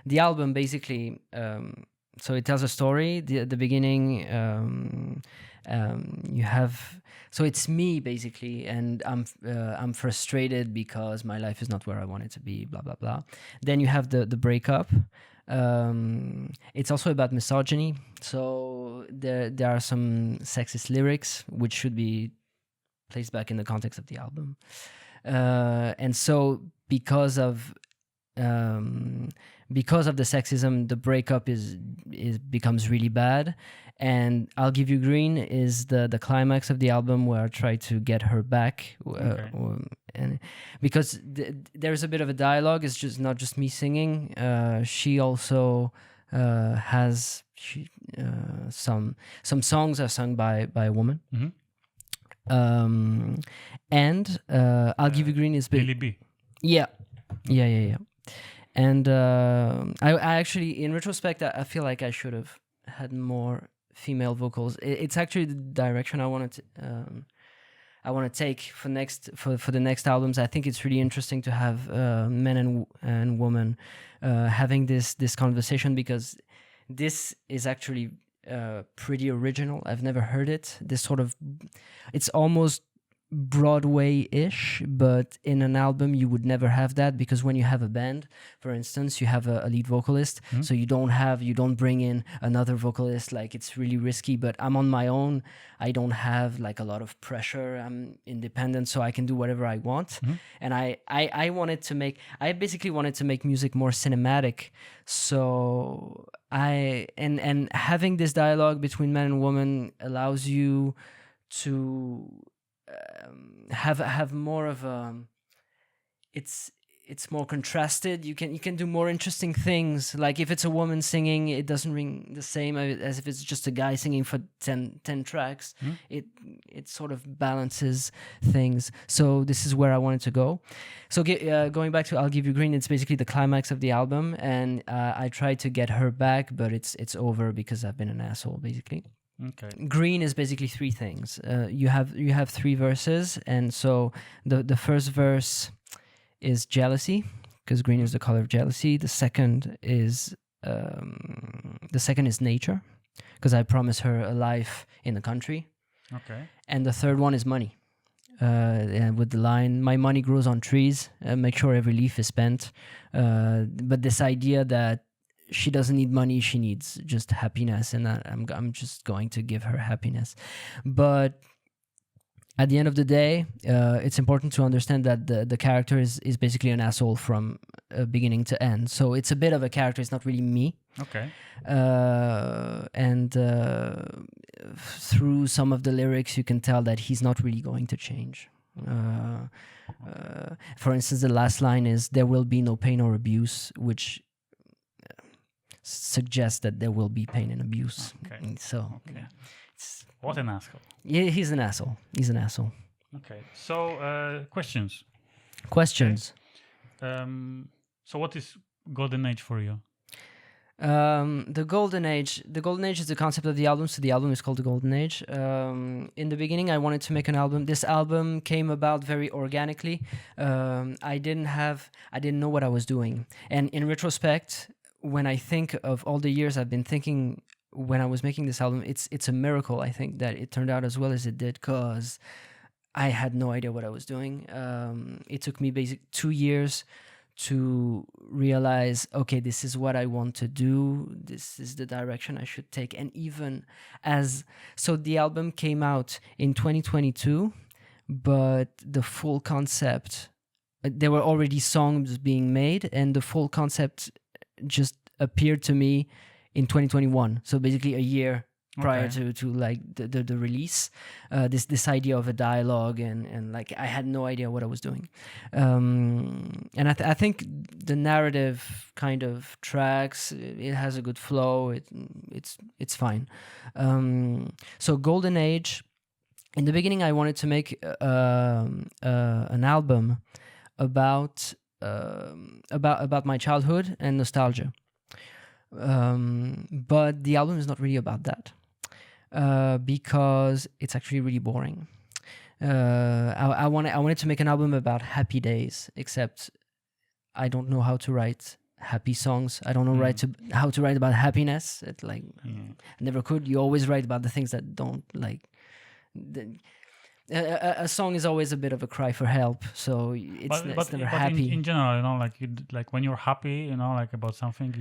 S2: the album basically, so it tells a story. The beginning, you have, so it's me basically, and I'm frustrated because my life is not where I want it to be. Blah blah blah. Then you have the breakup. It's also about misogyny. So there are some sexist lyrics which should be placed back in the context of the album. And so because of the sexism, the breakup becomes really bad. And I'll Give You Green is the climax of the album where I try to get her back. And because there's a bit of a dialogue, it's just not just me singing. She also has some songs are sung by a woman. And I'll Give You Green is
S1: Lily B.
S2: yeah. And I actually, in retrospect, I feel like I should have had more female vocals. It's actually the direction I want to take for the next albums. I think it's really interesting to have men and women having this conversation, because this is actually pretty original. I've never heard it. This sort of, it's almost Broadway-ish, but in an album you would never have that, because when you have a band, for instance, you have a lead vocalist, so you don't bring in another vocalist. Like, it's really risky. But I'm on my own. I don't have like a lot of pressure. I'm independent, so I can do whatever I want. And I basically wanted to make music more cinematic. So and having this dialogue between man and woman allows you to have more of a, it's more contrasted. You can do more interesting things. Like, if it's a woman singing, it doesn't ring the same as if it's just a guy singing for 10 tracks. It sort of balances things. So this is where I wanted to go. So going back to I'll Give You Green, it's basically the climax of the album, and I tried to get her back, but it's over because I've been an asshole, basically.
S1: Okay.
S2: Green is basically three things. You have three verses, and so the first verse is jealousy, because green is the color of jealousy. The second is nature, because I promise her a life in the country.
S1: Okay.
S2: And the third one is money, and with the line, "My money grows on trees. Make sure every leaf is spent." But this idea that she doesn't need money, she needs just happiness, and I'm just going to give her happiness. But at the end of the day, it's important to understand that the character is basically an asshole from beginning to end. So it's a bit of a character, it's not really me.
S1: Okay.
S2: And through some of the lyrics, you can tell that he's not really going to change. For instance, the last line is, "There will be no pain or abuse," which suggests that there will be pain and abuse.
S1: Okay.
S2: So,
S1: Okay. What an asshole.
S2: yeah, he's an asshole.
S1: Okay. So, questions.
S2: Questions.
S1: So what is golden age for you?
S2: The golden age is the concept of the album. So the album is called the Golden Age. In the beginning, I wanted to make an album. This album came about very organically. I didn't know what I was doing. And in retrospect, when I think of all the years I've been thinking when I was making this album, it's a miracle, I think, that it turned out as well as it did, because I had no idea what I was doing. It took me basically 2 years to realize, okay, this is what I want to do. This is the direction I should take. And so the album came out in 2022, but the full concept, there were already songs being made, and the full concept just appeared to me in 2021. So basically a year prior to like the release, this idea of a dialogue, and like I had no idea what I was doing. And I think the narrative kind of tracks, it has a good flow. It's fine. So Golden Age, in the beginning, I wanted to make an album about my childhood and nostalgia. But the album is not really about that, because it's actually really boring. I wanted to make an album about happy days, except I don't know how to write happy songs. I don't know how to write about happiness. I never could. You always write about the things that don't like. A song is always a bit of a cry for help, so it's never happy.
S1: In general, you know, like when you're happy, you know, like about something,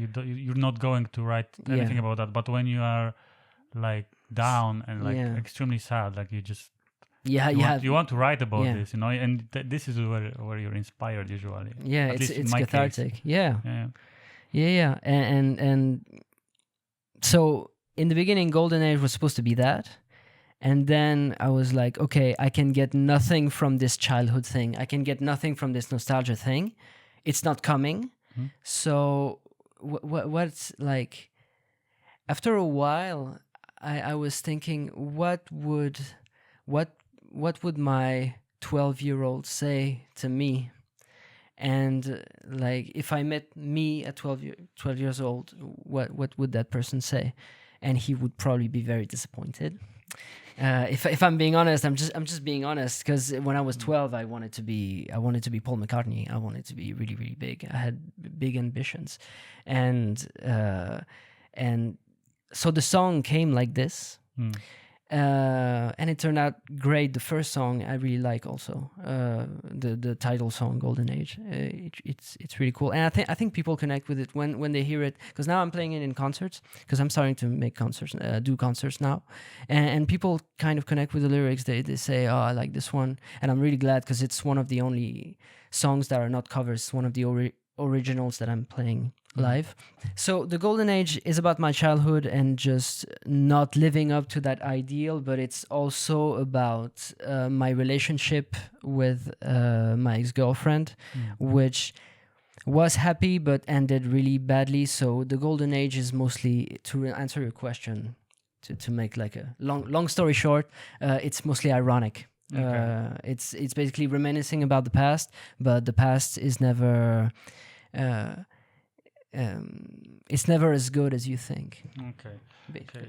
S1: you're not going to write anything about that. But when you are like down and like extremely sad, like you just you want to write about this, you know, and this is where you're inspired usually.
S2: Yeah, it's cathartic. Case. Yeah. And so in the beginning, Golden Age was supposed to be that. And then I was like, okay, I can get nothing from this childhood thing. I can get nothing from this nostalgia thing. It's not coming. So what's like, after a while, I was thinking, what would my 12-year-old say to me? And like, if I met me at 12 years old, what would that person say? And he would probably be very disappointed. If I'm being honest, I'm just being honest, because when I was 12, I wanted to be Paul McCartney. I wanted to be really, really big. I had big ambitions, and so the song came like this. And it turned out great. The first song I really like also, the title song, Golden Age. It's really cool, and I think people connect with it when they hear it, because now I'm playing it in concerts, because I'm starting to make concerts, do concerts now, and people kind of connect with the lyrics. They say, oh, I like this one, and I'm really glad, because it's one of the only songs that are not covers, one of the originals that I'm playing live. So the Golden Age is about my childhood and just not living up to that ideal, but it's also about my relationship with my ex-girlfriend, which was happy but ended really badly. So the Golden Age is mostly, to answer your question, to make like a long story short, it's mostly ironic. Okay. It's basically reminiscing about the past, but the past is never it's never as good as you think.
S1: Okay.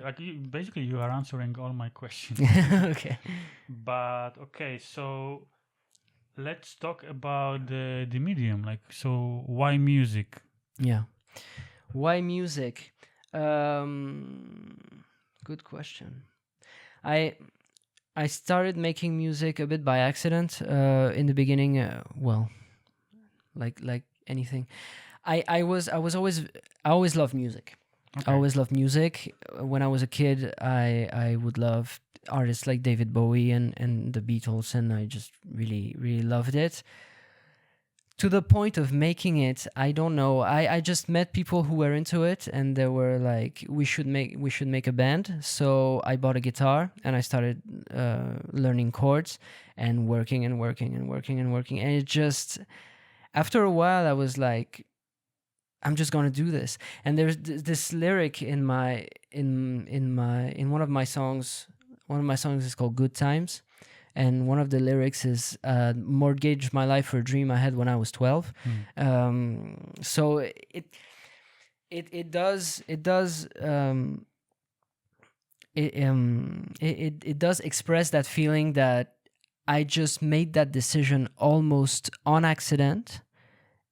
S1: Like basically you are answering all my questions.
S2: Okay.
S1: But okay, so let's talk about the medium. Like, so why music?
S2: Yeah. Why music? Good question. I started making music a bit by accident. In the beginning, like anything. I always loved music.
S1: Okay.
S2: I always loved music. When I was a kid, I would love artists like David Bowie and the Beatles, and I just really, really loved it. To the point of making it, I don't know. I just met people who were into it, and they were like, we should make a band. So I bought a guitar and I started learning chords and working. And it just, after a while, I was like, I'm just gonna do this. And there's this lyric in one of my songs. One of my songs is called "Good Times," and one of the lyrics is "Mortgage my life for a dream I had when I was 12." So it does express that feeling that I just made that decision almost on accident,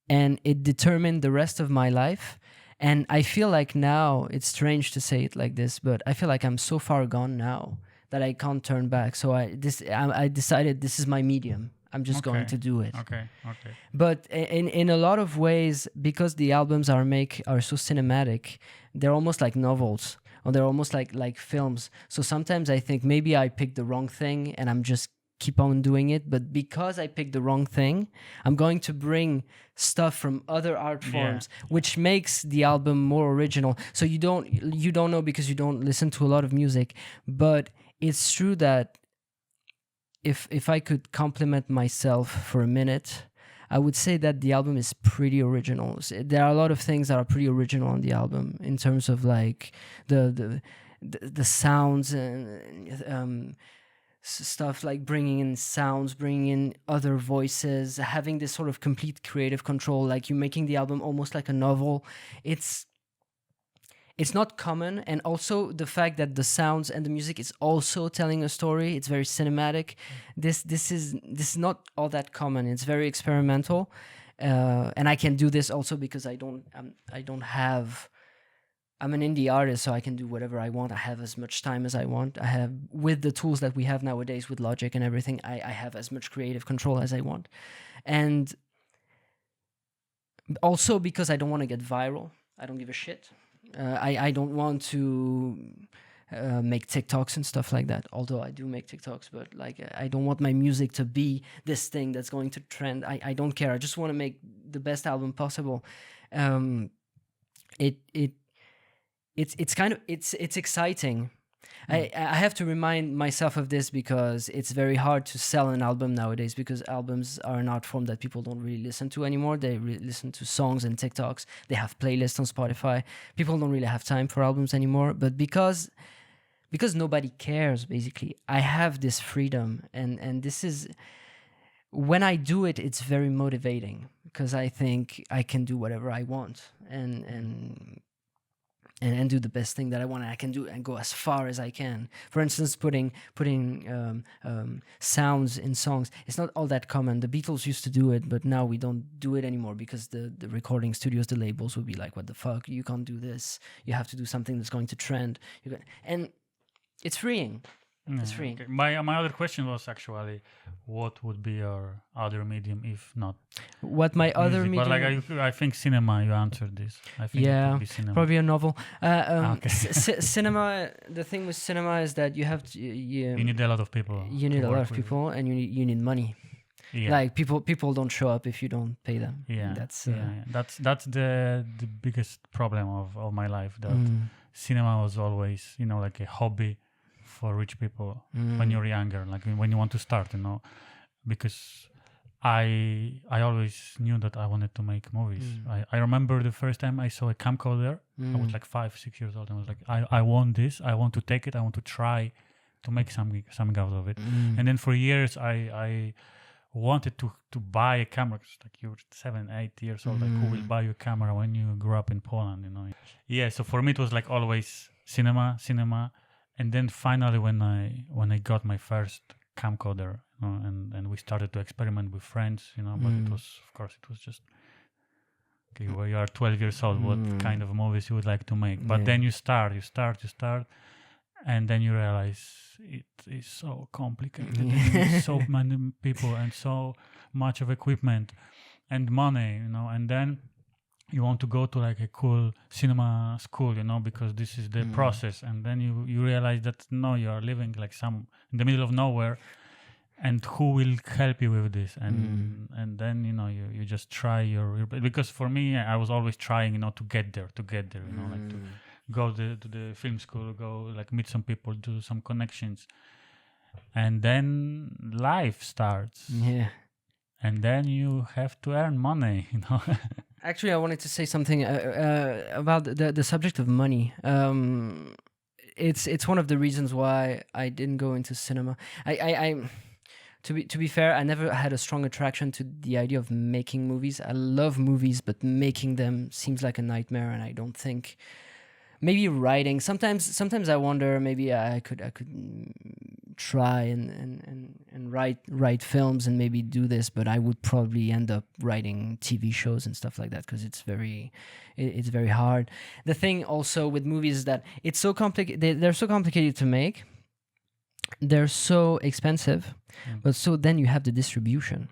S2: and it determined the rest of my life. And I feel like now, it's strange to say it like this, but I feel like I'm so far gone now that I can't turn back. So I decided this is my medium. I'm just going to do it.
S1: Okay.
S2: But in a lot of ways, because the albums are so cinematic, they're almost like novels, or they're almost like films. So sometimes I think maybe I picked the wrong thing and I'm just keep on doing it. But because I picked the wrong thing, I'm going to bring stuff from other art forms, which makes the album more original. So you don't know, because you don't listen to a lot of music, but it's true that if I could compliment myself for a minute, I would say that the album is pretty original. There are a lot of things that are pretty original on the album, in terms of like the sounds and stuff, like bringing in sounds, bringing in other voices, having this sort of complete creative control, like you making the album almost like a novel. It's not common, and also the fact that the sounds and the music is also telling a story. It's very cinematic. This is not all that common. It's very experimental, and I can do this also because I'm an indie artist, so I can do whatever I want. I have as much time as I want. I have, with the tools that we have nowadays with Logic and everything, I have as much creative control as I want. And also because I don't want to get viral. I don't give a shit. I don't want to make TikToks and stuff like that, although I do make TikToks, but like I don't want my music to be this thing that's going to trend. I don't care. I just want to make the best album possible. It's exciting. I have to remind myself of this, because it's very hard to sell an album nowadays, because albums are an art form that people don't really listen to anymore. They listen to songs and TikToks. They have playlists on Spotify. People don't really have time for albums anymore. But because because nobody cares, basically, I have this freedom, and this is, when I do it, it's very motivating, because I think I can do whatever I want, and do the best thing that I want. And I can do and go as far as I can. For instance, putting sounds in songs. It's not all that common. The Beatles used to do it, but now we don't do it anymore, because the recording studios, the labels would be like, "What the fuck? You can't do this. You have to do something that's going to trend." And it's freeing. It's freeing.
S1: Okay. My other question was actually, what would be your other medium if not
S2: What my other
S1: music?
S2: medium?
S1: But I think cinema. You answered this. I think it
S2: Yeah,
S1: would be cinema.
S2: probably a novel.
S1: Okay.
S2: Cinema. The thing with cinema is that you have to.
S1: You need a lot of people.
S2: You need
S1: to
S2: a lot
S1: work
S2: of
S1: with.
S2: people, and you need money.
S1: Yeah.
S2: Like people don't show up if you don't pay them.
S1: Yeah.
S2: That's
S1: That's the biggest problem of my life. That cinema was always, like a hobby for rich people when you're younger, like when you want to start, because I always knew that I wanted to make movies. I remember the first time I saw a camcorder. I was like 5-6 years old, and I was like, I want this. I want to take it. I want to try to make something out of it. And then for years I wanted to buy a camera. It's like you're 7-8 years old. Like, who will buy you a camera when you grew up in Poland? Yeah. So for me it was like always cinema. And then finally, when I got my first camcorder, and we started to experiment with friends, but it was just, okay, well, you are 12 years old, what kind of movies you would like to make? But then you start, and then you realize it is so complicated, and so many people, and so much of equipment and money, and then you want to go to like a cool cinema school, because this is the process. And then you realize that no, you are living like in the middle of nowhere, and who will help you with this? And then, you just try your, because for me, I was always trying, to get there, like to go to the film school, go like meet some people, do some connections. And then life starts.
S2: Yeah.
S1: And then you have to earn money,
S2: Actually, I wanted to say something about the subject of money. It's one of the reasons why I didn't go into cinema. To be fair, I never had a strong attraction to the idea of making movies. I love movies, but making them seems like a nightmare, and I don't think. Maybe writing. Sometimes I wonder maybe I could try and write films and maybe do this, but I would probably end up writing TV shows and stuff like that, because it's very hard. The thing also with movies is that it's so complicated. They're so complicated to make. They're so expensive, but so then you have the distribution.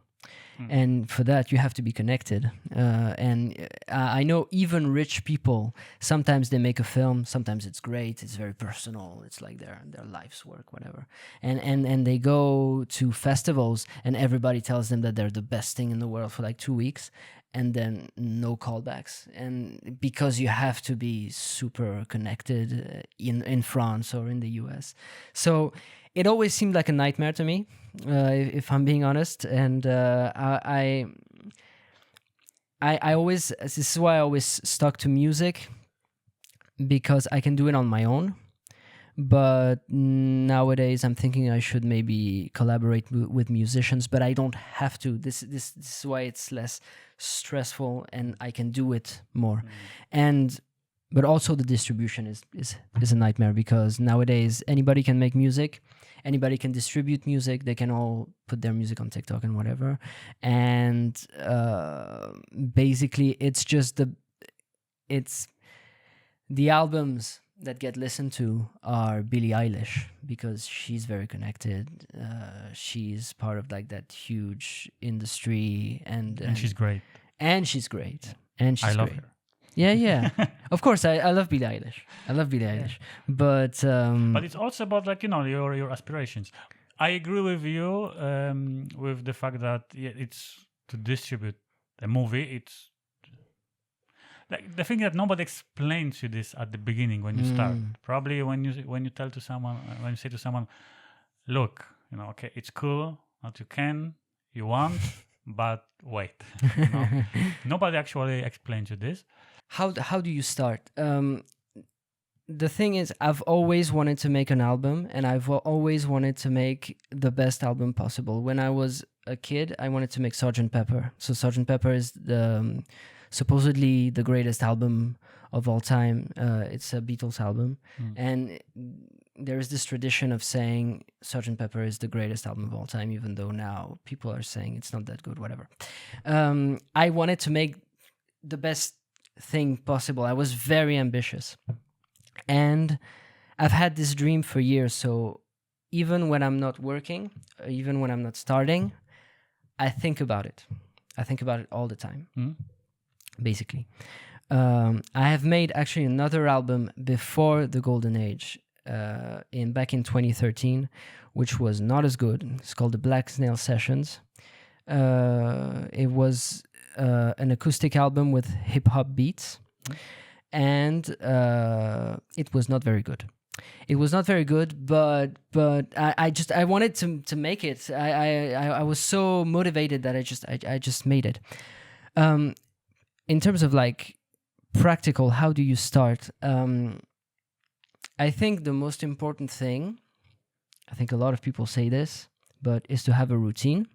S2: And for that, you have to be connected. And I know even rich people, sometimes they make a film, sometimes it's great, it's very personal, it's like their life's work, whatever. And they go to festivals, and everybody tells them that they're the best thing in the world for like 2 weeks, and then no callbacks. And because you have to be super connected in France or in the US. So it always seemed like a nightmare to me, if I'm being honest. And I always, this is why I always stuck to music, because I can do it on my own. But nowadays I'm thinking I should maybe collaborate with musicians, but I don't have to. This is why it's less stressful and I can do it more. But also the distribution is a nightmare, because nowadays anybody can make music, anybody can distribute music, they can all put their music on TikTok and whatever. And basically it's just the albums that get listened to are Billie Eilish, because she's very connected. She's part of like that huge industry, and
S1: she's great.
S2: And she's great. And she's
S1: I love
S2: great.
S1: her.
S2: Yeah. Of course, I love Billie Eilish. But
S1: it's also about like your aspirations. I agree with you with the fact that it's to distribute a movie. It's like the thing that nobody explains you this at the beginning when you start. Probably when you say to someone, look, okay, it's cool that you want, but wait. Nobody actually explains you this.
S2: How do you start? the thing is, I've always wanted to make an album, and I've always wanted to make the best album possible. When I was a kid, I wanted to make Sgt. Pepper. So Sgt. Pepper is supposedly the greatest album of all time. It's a Beatles album, and there is this tradition of saying Sgt. Pepper is the greatest album of all time, even though now people are saying it's not that good, whatever. I wanted to make the best thing possible. I was very ambitious. And I've had this dream for years. So even when I'm not working, even when I'm not starting, I think about it. I think about it all the time, basically. I have made actually another album before the Golden Age, back in 2013, which was not as good. It's called the Black Snail Sessions. It was an acoustic album with hip-hop beats. And it was not very good. It was not very good, but I wanted to make it. I was so motivated that I just made it. In terms of like practical, how do you start? I think the most important thing, I think a lot of people say this, but is to have a routine.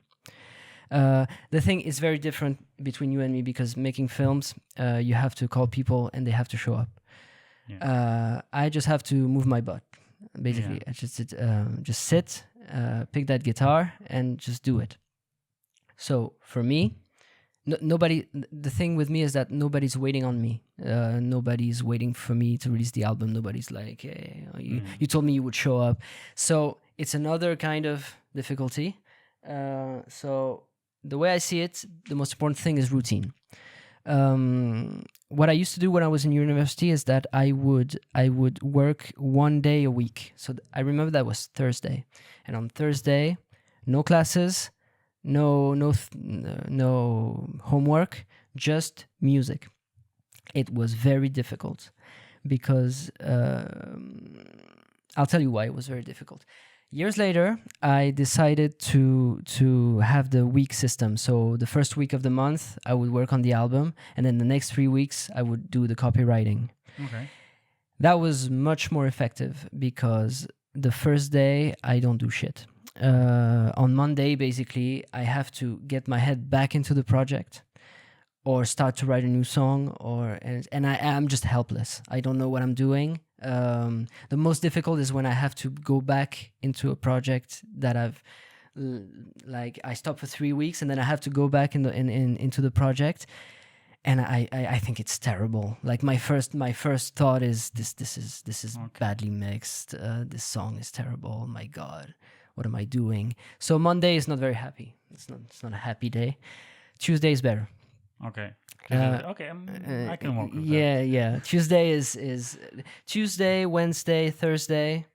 S2: The thing is very different between you and me, because making films, you have to call people and they have to show up. Yeah. I just have to move my butt, basically. Yeah. I just sit, pick that guitar and just do it. So for me, nobody. The thing with me is that nobody's waiting on me. Nobody's waiting for me to release the album. Nobody's like, hey, you told me you would show up. So it's another kind of difficulty. So the way I see it, the most important thing is routine. What I used to do when I was in university is that I would work 1 day a week. So I remember that was Thursday, and on Thursday, no classes, no homework, just music. It was very difficult because I'll tell you why it was very difficult. Years later, I decided to have the week system. So the first week of the month, I would work on the album, and then the next 3 weeks, I would do the copywriting. Okay. That was much more effective because the first day, I don't do shit. On Monday, basically, I have to get my head back into the project or start to write a new song, and I'm just helpless. I don't know what I'm doing. The most difficult is when I have to go back into a project that I stopped for 3 weeks, and then I have to go back into the project, and I think it's terrible. Like my first thought is this is okay. Badly mixed. This song is terrible. My God, what am I doing? So Monday is not very happy. It's not a happy day. Tuesday is better. Okay. Okay, I can work with that. Yeah. Tuesday is Tuesday, Wednesday, Thursday.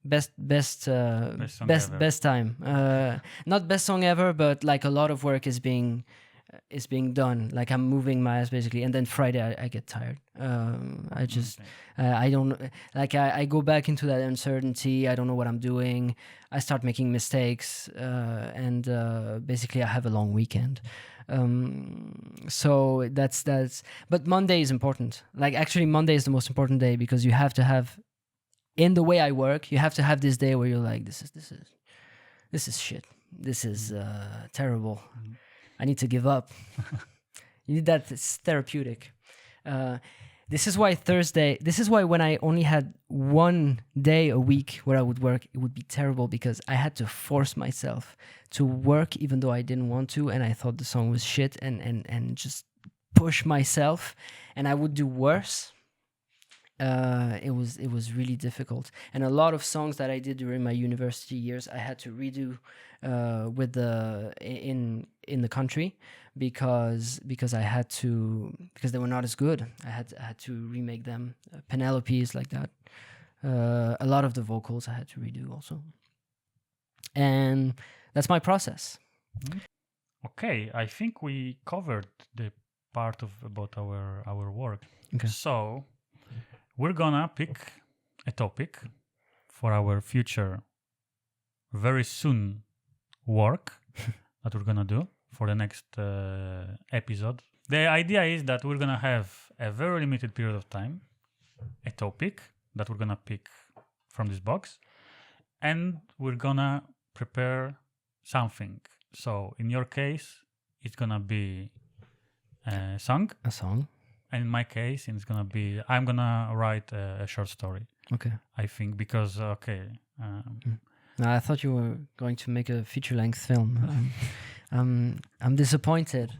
S2: Best time. Not best song ever, but like a lot of work is being done. Like I'm moving my ass basically, and then Friday I get tired. I don't like I go back into that uncertainty. I don't know what I'm doing. I start making mistakes, and basically I have a long weekend. So that's but Monday is important. Like actually Monday is the most important day because you have to have, in the way I work, you have to have this day where you're like, this is shit. This is terrible. Mm-hmm. I need to give up. You need that. It's therapeutic. This is why when I only had 1 day a week where I would work, it would be terrible because I had to force myself to work even though I didn't want to, and I thought the song was shit, and just push myself, and I would do worse. It was really difficult, and a lot of songs that I did during my university years I had to redo in the country because they were not as good. I had to remake them. Penelope's like that. A lot of the vocals I had to redo also, and that's my process.
S1: Okay, I think we covered the part about our work.
S2: Okay.
S1: So we're gonna pick a topic for our future, very soon work that we're gonna do for the next episode. The idea is that we're gonna have a very limited period of time, a topic, that we're gonna pick from this box, and we're gonna prepare something. So in your case, it's gonna be a song, and in my case, it's gonna be I'm gonna write a short story.
S2: Okay.
S1: I think because
S2: No, I thought you were going to make a feature-length film. I'm disappointed.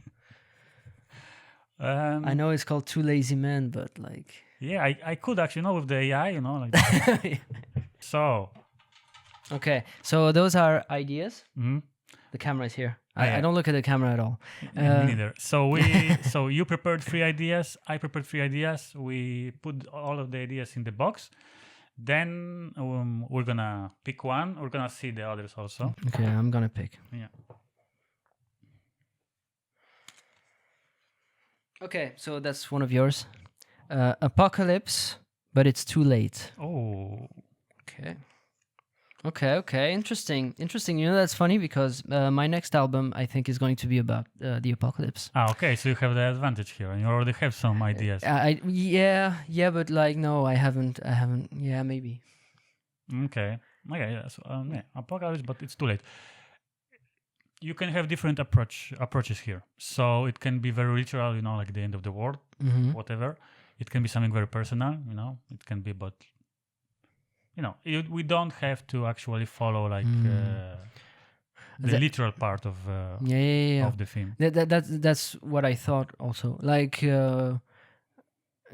S2: I know it's called Two Lazy Men, but like.
S1: Yeah, I could actually, with the AI, like. So.
S2: Okay, so those are ideas.
S1: Mm-hmm.
S2: The camera is here.
S1: Yeah.
S2: I don't look at the camera at all.
S1: Me neither. So so you prepared 3 ideas. I prepared 3 ideas. We put all of the ideas in the box. Then we're gonna pick one. We're gonna see the others also.
S2: Okay, I'm gonna pick.
S1: Yeah.
S2: Okay, so that's one of yours. Apocalypse, but it's too late.
S1: Oh.
S2: Okay. Interesting. You know, that's funny because my next album, I think, is going to be about the apocalypse.
S1: Okay. So you have the advantage here, and you already have some ideas.
S2: Yeah, but like, no, I haven't. Yeah, maybe.
S1: Okay. Yeah. So, apocalypse, but it's too late. You can have different approaches here. So it can be very literal, like the end of the world, whatever. It can be something very personal, It can be about. We don't have to actually follow like the literal part of of the film.
S2: That's what I thought also. Like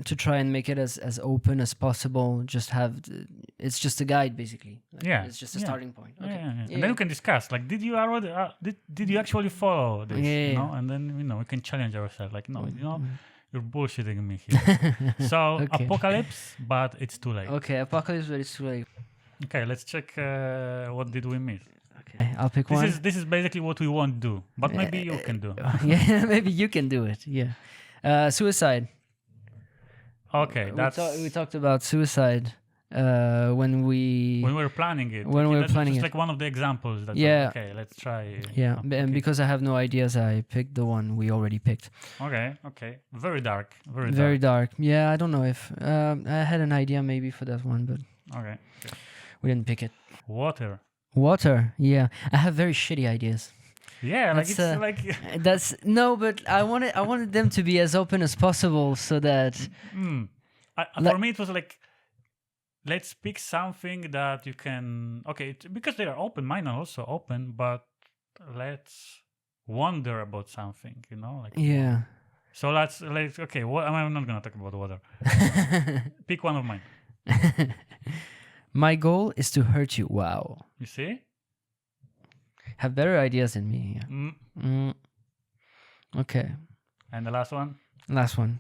S2: to try and make it as open as possible. It's just a guide basically. Like, it's just a starting point. Okay.
S1: Yeah. And then we can discuss. Like, did you already did you actually follow this? And then we can challenge ourselves. Like, you're bullshitting me here. So
S2: Okay.
S1: apocalypse, but it's too late.
S2: Okay, apocalypse, but it's too late.
S1: Okay, let's check what did we miss.
S2: Okay, I'll pick one.
S1: This is basically what we won't do, but maybe you can do.
S2: Yeah, maybe you can do it. Yeah, suicide.
S1: Okay,
S2: We talked about suicide when we
S1: were planning it.
S2: When we were planning
S1: just
S2: it.
S1: like one of the examples. That okay, let's try.
S2: Yeah, and because I have no ideas, I picked the one we already picked.
S1: Okay. Very dark.
S2: Very dark. Yeah, I don't know if I had an idea maybe for that one, but
S1: okay.
S2: we didn't pick it.
S1: Water.
S2: Yeah, I have very shitty ideas.
S1: Yeah,
S2: That's,
S1: it's like
S2: that's no, but I wanted them to be as open as possible so that.
S1: For me, it was like, let's pick something that you can. Okay, because they are open. Mine are also open, but let's wonder about something. Like.
S2: Yeah.
S1: So let's okay. I'm not gonna talk about water. Pick one of mine.
S2: My goal is to hurt you. Wow.
S1: You see?
S2: Have better ideas than me. Yeah. Okay.
S1: And the last one?
S2: Last one.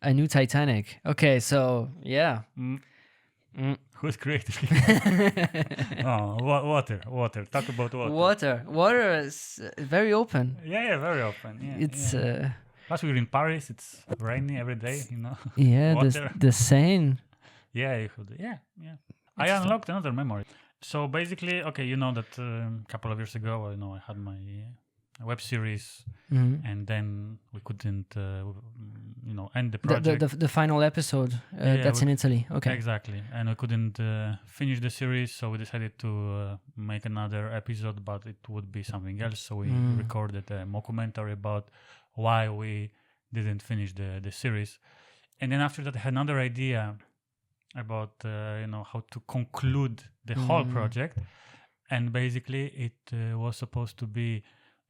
S2: A new Titanic. Okay, so yeah.
S1: Who's creative? Water. Talk about water.
S2: Water is very open.
S1: Yeah, very open. Yeah,
S2: it's
S1: plus we're in Paris. It's rainy every day.
S2: Yeah,
S1: water.
S2: the Seine.
S1: Yeah, you could. Yeah. I unlocked another memory. So basically, okay, you know that a couple of years ago, I had my web series, and then we couldn't, end the project.
S2: The final episode that's in Italy. Okay.
S1: Exactly, and we couldn't finish the series, so we decided to make another episode, but it would be something else. So we recorded a mockumentary about why we didn't finish the series, and then after that, I had another idea about how to conclude the whole project, and basically it was supposed to be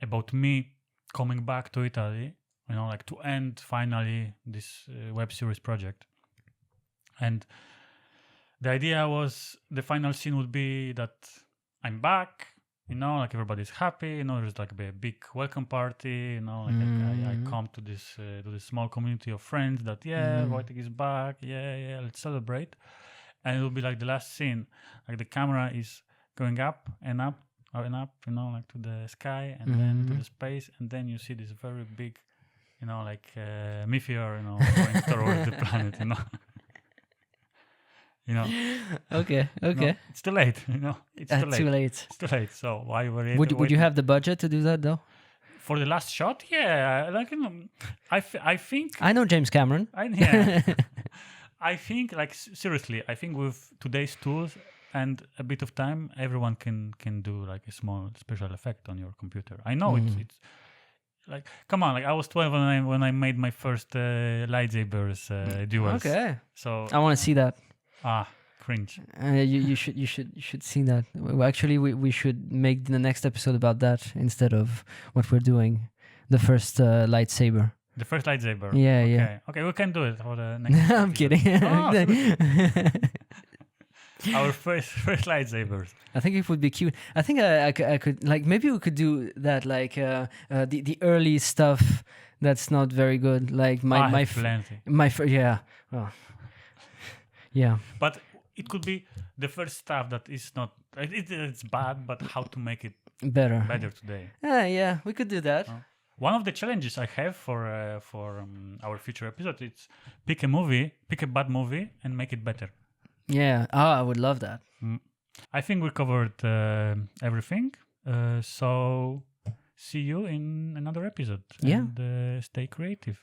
S1: about me coming back to Italy, to end finally this web series project. And the idea was the final scene would be that I'm back, everybody's happy, there's like a big welcome party, I come to this small community of friends that, Wojtek is back, let's celebrate. And it will be like the last scene, like the camera is going up and up, to the sky and then to the space, and then you see this very big, meteor, going towards the planet,
S2: Okay.
S1: It's too late, It's
S2: too late.
S1: It's too late. So why were you?
S2: Would you have the budget to do that though?
S1: For the last shot, yeah. I think
S2: I know James Cameron.
S1: I think, like, seriously, I think with today's tools and a bit of time, everyone can do like a small special effect on your computer. I know it's like, come on, like I was 12 when I made my first lightsabers duels.
S2: Okay.
S1: So
S2: I want to see that.
S1: Cringe.
S2: You should see that. Well, actually, we should make the next episode about that instead of what we're doing. The first lightsaber.
S1: The first lightsaber.
S2: Yeah,
S1: okay.
S2: yeah.
S1: Okay, we can do it for the next.
S2: I'm kidding.
S1: Our first lightsabers.
S2: I think it would be cute. I think I could like maybe we could do that like the early stuff that's not very good. Like
S1: plenty.
S2: yeah. Oh. Yeah.
S1: But it could be the first stuff that is not. It's bad, but how to make it
S2: better
S1: today.
S2: Yeah, we could do that.
S1: One of the challenges I have for our future episode is pick a bad movie, and make it better.
S2: Yeah. I would love that.
S1: I think we covered everything. So see you in another episode.
S2: Yeah.
S1: And stay creative.